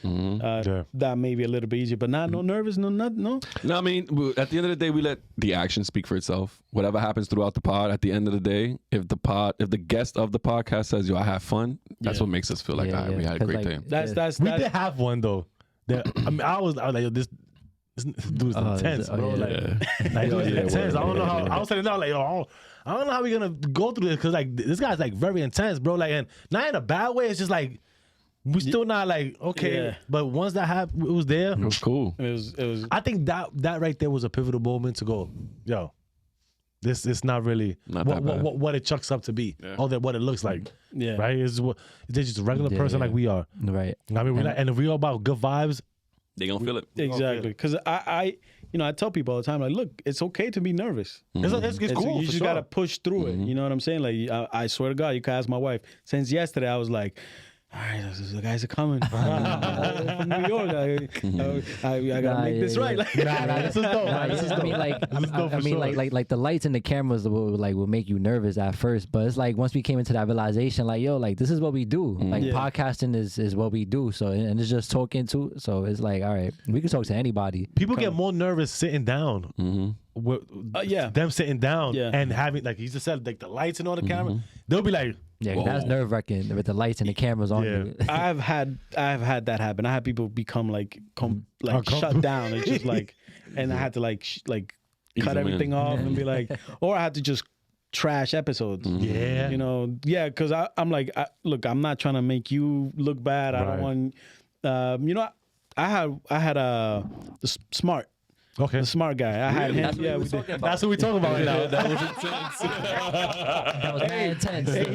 that may be a little bit easier. But no nervous, no. No,
I mean, at the end of the day, we let the action speak for itself. Whatever happens throughout the pod, at the end of the day, if the guest of the podcast says, "Yo, I have fun," that's what makes us feel like we had a great day.
We did have one though. I mean, I was like, yo, this dude's intense, bro. Like intense. I don't know how. I was saying now, like, yo, I don't know how we're gonna go through this because like this guy's like very intense, bro. Like, and not in a bad way. It's just like we still not like okay. Yeah. But once that happened, it was there.
It was cool.
It was.
I think that right there was a pivotal moment to go, yo. it's not really what it chucks up to be, or that what it looks like.
Yeah.
Right? They're just a regular person like we are.
Right.
I mean, and if we're all about good vibes,
they gonna feel it.
Exactly. Because I tell people all the time, like, look, it's okay to be you
cool.
just gotta push through it. You know what I'm saying? Like, I swear to God, you can ask my wife. Since yesterday, I was like, all right, the guys are coming from New York. I gotta make this right. Like,
this is dope.
I mean, like the lights and the cameras will make you nervous at first, but it's like once we came into that realization, like, yo, like this is what we do. Like podcasting is what we do. So and it's just talking to. So it's like, all right, we can talk to anybody.
People get more nervous sitting down. Them sitting down and having, like he just said, like the lights and all the camera. They'll be like,
yeah, that's nerve wracking with the lights and the cameras on you.
I've had that happen. I had people become like shut down. It's just like, and I had to like cut everything off and be like, or I had to just trash episodes.
Yeah,
you know, because I'm like, look, I'm not trying to make you look bad. I don't want, you know, I had the Smart.
Okay.
The smart guy. I had him.
That's what we talking about right now.
That was intense.
That was very intense.
Hey,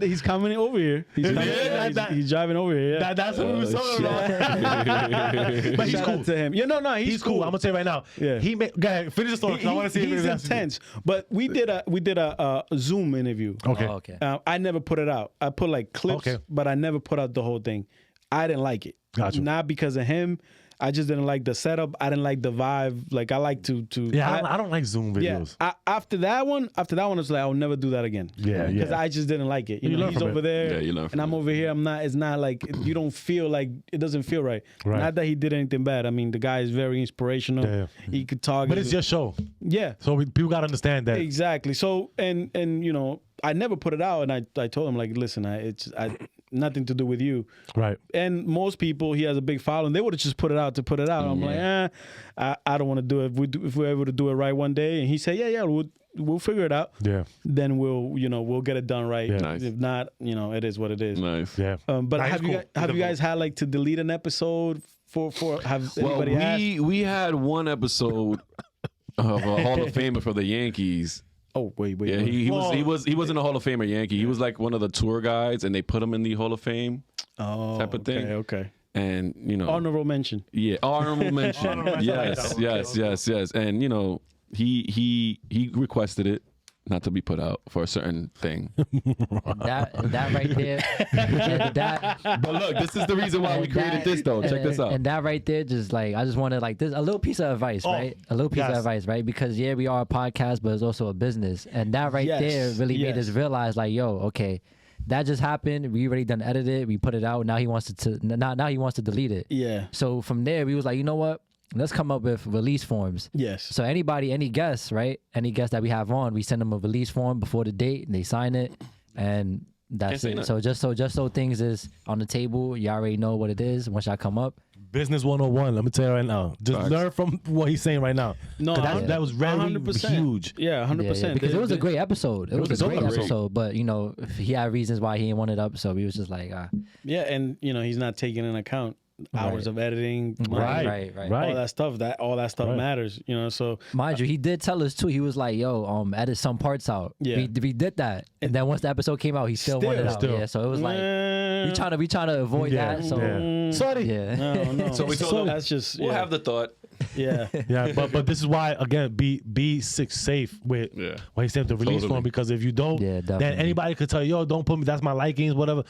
he's coming over here. He's driving over here. Yeah.
That's what we were talking about. But he's cool.
To him. Yeah, no, he's
cool. I'm gonna say right now. Yeah. Go ahead, finish the story. I want to see if
he's intense. But we did a Zoom interview.
Okay.
Okay.
I never put it out. I put like clips, but I never put out the whole thing. I didn't like it.
Gotcha.
Not because of him. I just didn't like the setup. I didn't like the vibe. Like, I like to.
Yeah, I don't like Zoom videos.
Yeah, after that one, it's like I'll never do that again.
Yeah,
because I just didn't like it. You know, he's over there, and I'm over here. I'm not. It's not like you don't feel like it doesn't feel right. Not that he did anything bad. I mean, the guy is very inspirational. Yeah. He could talk,
but it's your show.
Yeah.
So people gotta understand that
exactly. So and you know, I never put it out, and I told him like, listen, it's nothing to do with you.
Right.
And most people, he has a big following. They would have just put it out to put it out. I'm like, I don't want to do it. If we're able to do it right one day, and he said, yeah, we'll figure it out.
Yeah.
Then we'll get it done right.
Yeah.
Nice.
If not, it is what it is.
Nice.
Yeah.
But have you guys had like to delete an episode for have anybody asked?
We had one episode of a Hall of Famer for the Yankees.
Oh wait.
Yeah, he wasn't a Hall of Famer Yankee. He was like one of the tour guides, and they put him in the Hall of Fame. Type of thing.
Okay.
And
honorable mention.
Yeah, honorable mention. Yes. And he requested it not to be put out for a certain thing.
that right there.
But look, this is the reason why we created this, though. Check this out.
And that right there, just like, I just wanted like this, a little piece of advice, right? A little piece of advice, right? Because we are a podcast, but it's also a business. And that right there really made us realize, like, yo, okay, that just happened. We already done edited. We put it out. Now he wants now he wants to delete it.
Yeah.
So from there, we was like, you know what? Let's come up with release forms.
Yes.
So any guests, right? Any guests that we have on, we send them a release form before the date, and they sign it, and that's it. So just so things is on the table, you already know what it is once y'all come up.
Business 101. Let me tell you right now. Just learn from what he's saying right now. No, that was very 100%. Huge.
Yeah, 100%.
Because it was a great episode. It was a great episode. But he had reasons why he didn't want it up, so we was just like,
Yeah, and he's not taking into account hours of editing,
right.
All that stuff matters, so
mind you, he did tell us too. He was like, yo, edit some parts out.
Yeah,
we did that, and then once the episode came out, he still wanted it out. Yeah, so it was like we trying to avoid that. So
sorry.
No.
So we told him
that's just
we'll have the thought.
Yeah.
But this is why, again, be safe with when he sent the release form, because if you don't, then anybody could tell you, yo, don't put me, that's my likings, whatever.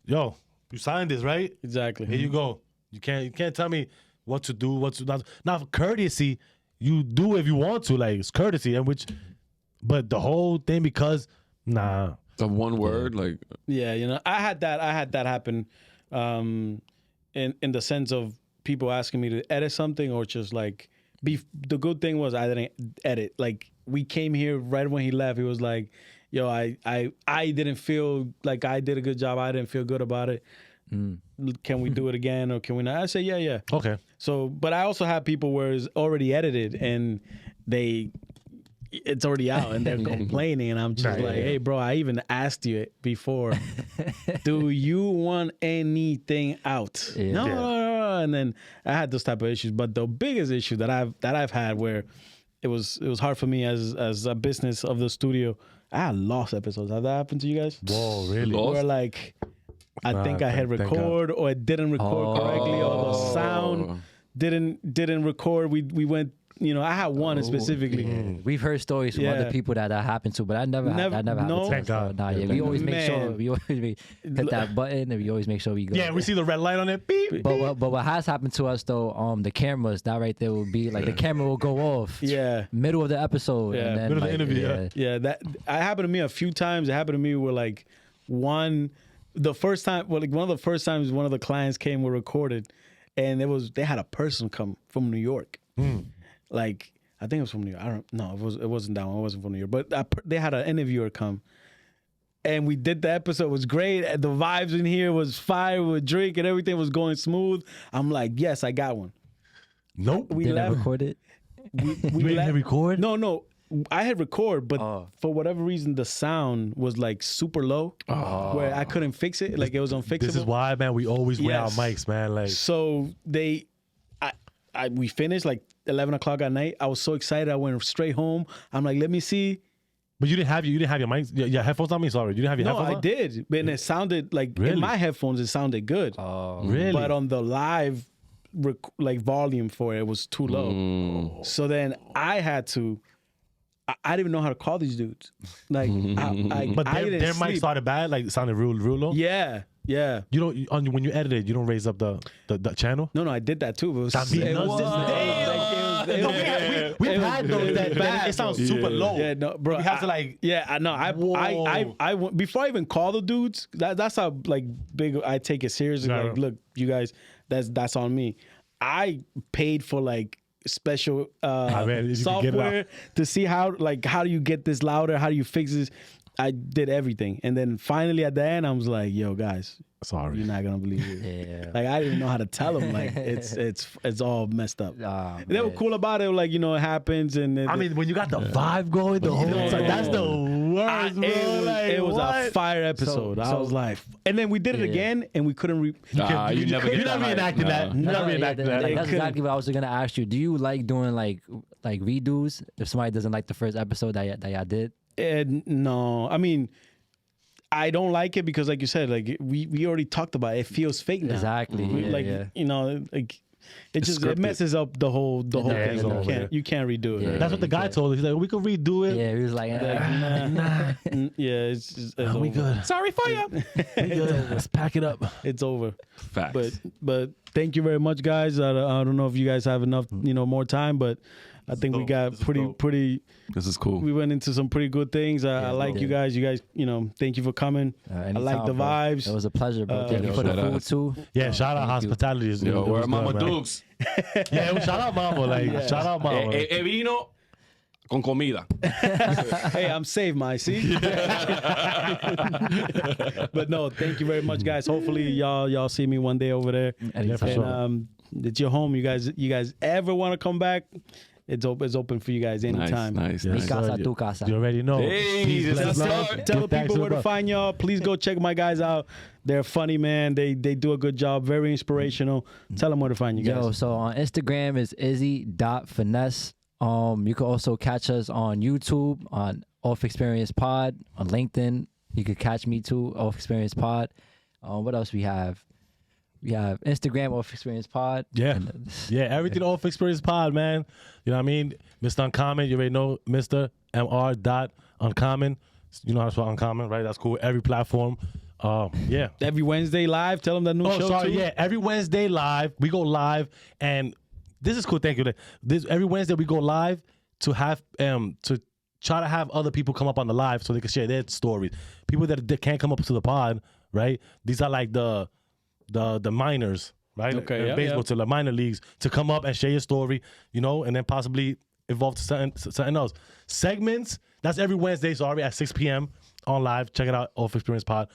Yo, you signed this, right?
Exactly.
Here you go. You can't tell me what to do, what to not. Now, courtesy, you do if you want to, like, it's courtesy, but the whole thing, because the
one word, like,
I had that happen, in the sense of people asking me to edit something, or just like the good thing was I didn't edit. Like, we came here right when he left. He was like, yo, I didn't feel like I did a good job. I didn't feel good about it. Can we do it again, or can we not? I say yeah.
Okay.
So, but I also have people where it's already edited and it's already out and they're complaining, and I'm just hey bro, I even asked you it before. Do you want anything out? No. And then I had those type of issues. But the biggest issue that I've had where it was hard for me as a business of the studio. I had lost episodes. Has that happened to you guys?
Whoa, really?
Where like I think I had record or it didn't record correctly, or the sound didn't record. We went. I had one specifically.
Yeah. We've heard stories from other people that happened to, but I never happened to
Thank God.
We always make sure hit that button, and we always make sure we go.
Yeah, we see the red light on it. Beep.
But what has happened to us though, the cameras, that right there will be like the camera will go off.
Yeah.
Middle of the episode.
Yeah.
And then,
Middle of the interview.
Yeah. That happened to me a few times. It happened to me where like the first time, one of the first times one of the clients came, we recorded, and they had a person come from New York. Like, I think it was from New York. It wasn't that one. It wasn't from New York. But they had an interviewer come. And we did the episode. It was great. The vibes in here was fire with drink and everything was going smooth. I'm like, yes, I got one.
Nope.
We didn't record it?
We didn't record?
No. I had record, but for whatever reason, the sound was like super low where I couldn't fix it. Like, it was unfixable.
This is why, man, we always wear our mics, man. Like,
so we finished like 11 o'clock at night. I was so excited. I went straight home. I'm like, let me see.
But you didn't have your mics, your headphones on me. Sorry, you didn't have your headphones on?
No, I did, but it sounded like in my headphones. It sounded good.
Really?
But on the live, like volume for it was too low. So then I had to. I didn't even know how to call these dudes. Like,
but their mic started bad. Like, it sounded real low.
Yeah.
You don't when you edit it, you don't raise up the channel.
No, I did that too. But
We've had those that it sounds super low.
Yeah, no, bro.
We have to like.
Yeah, I know. I before I even call the dudes. That's how like big I take it seriously.
Yeah.
Like, look, you guys, that's on me. I paid for like special software to see how do you get this louder? How do you fix this? I did everything, and then finally at the end, I was like, "Yo, guys,
sorry,
you're not gonna believe it."
Yeah.
Like, I didn't even know how to tell them. Like, it's all messed up. They were cool about it. Like, it happens. And
I mean, when you got the vibe going, the whole that's the worst.
It was a fire episode. I was like, and then we did it again, and we couldn't.
You're never
reenacting that.
That's exactly what I was gonna ask you. Do you like doing like redos if somebody doesn't like the first episode that y'all did?
No, I mean, I don't like it because, like you said, like we already talked about it. It feels fake now.
Exactly.
It messes up the whole thing. You can't redo it.
That's what the guy told us. He's like, we can redo it.
Yeah, he was like,
nah. Yeah, it's
we good. Sorry for you. Let's pack it up.
It's over.
Facts.
But thank you very much, guys. I don't know if you guys have enough, more time, but I think we got pretty.
This is cool.
We went into some pretty good things. I like you guys. You guys, thank you for coming. I like the vibes.
It was a pleasure, bro. Thank you for the food too.
Yeah, shout out hospitality.
Yo, where are Mama Dukes?
Yeah, shout out Mama. Shout out Mama.
Vino con comida.
Hey, I'm safe, see. But no, thank you very much, guys. Hopefully, y'all see me one day over there. And it's your home. You guys ever want to come back? It's open for you guys anytime.
Nice.
Mi casa, tu casa.
You already know.
Hey,
tell the people where to find y'all. Please go check my guys out. They're funny, man. They do a good job. Very inspirational. Tell them where to find you guys.
Yo, so on Instagram is izzy.finesse. You can also catch us on YouTube on Off Experience Pod. On LinkedIn, you could catch me too, Off Experience Pod. What else we have? We have Instagram, Off Experience Pod.
Yeah. Everything Off Experience Pod, man. You know what I mean? Mr. Uncommon, you already know Mr. Mr.Uncommon. You know how to spell Uncommon, right? That's cool. Every platform. Yeah.
Every Wednesday live. Tell them that new show too.
Yeah. Every Wednesday live. We go live, and this is cool. Thank you. Every Wednesday we go live to have to try to have other people come up on the live so they can share their stories. People that can't come up to the pod, right? These are like the minors, right?
Okay,
baseball to the minor leagues to come up and share your story, and then possibly evolve to something else. Segments, that's every Wednesday, so already at 6 p.m. on live. Check it out, Off Experience Pod.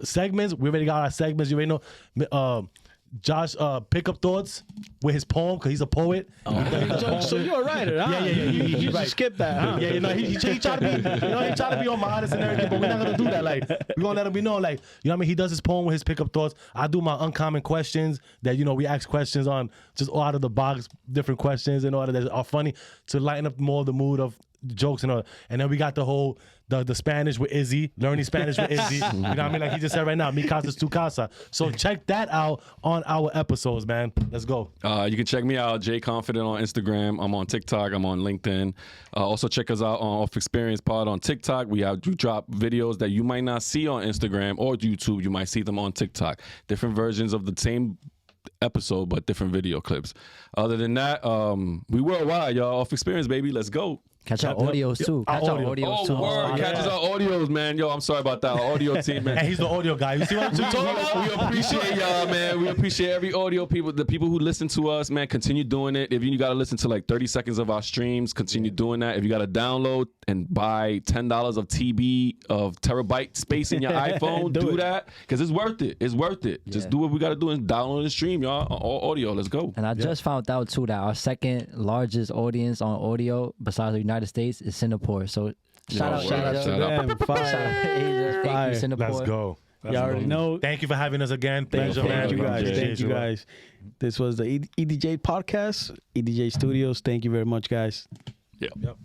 Segments, we already got our segments. You already know Josh pickup thoughts with his poem because he's a poet.
So you're a writer, huh?
Yeah.
You just skip that, huh?
Yeah, he tried to be, he tried to be on my honest and everything, but we're not gonna do that. Like, we're gonna let him be known. Like, you know what I mean? He does his poem with his pickup thoughts. I do my uncommon questions that we ask questions on just out of the box, different questions in order that are funny to lighten up more the mood of jokes and all. And then we got the whole the Spanish with Izzy, learning Spanish with Izzy. You know what I mean? Like he just said right now, mi casa es tu casa. So check that out on our episodes, man. Let's go.
You can check me out, Jay Confident on Instagram. I'm on TikTok. I'm on LinkedIn. Also check us out on Off Experience Pod on TikTok. We drop videos that you might not see on Instagram or YouTube. You might see them on TikTok. Different versions of the same episode, but different video clips. Other than that, we worldwide, y'all. Off Experience, baby. Let's go.
Catch our audios too. Catch our audios too.
Word. Catch us our audios, man. Yo, I'm sorry about that. Our audio team, man.
And he's the audio guy. You see what I'm talking about?
We appreciate y'all, man. We appreciate every audio people, the people who listen to us, man. Continue doing it. If you got to listen to like 30 seconds of our streams, continue doing that. If you got to download and buy $10 of terabyte space in your iPhone, do that because it's worth it. It's worth it. Just do what we got to do and download and stream, y'all. All audio. Let's go.
And I just found out too that our second largest audience on audio besides the United States is Singapore. So shout out to them. Thank you, Singapore.
Let's go.
You already know.
Thank you for having us again.
Thank you guys. This was the EDJ podcast, EDJ Studios. Thank you very much, guys.
Yep.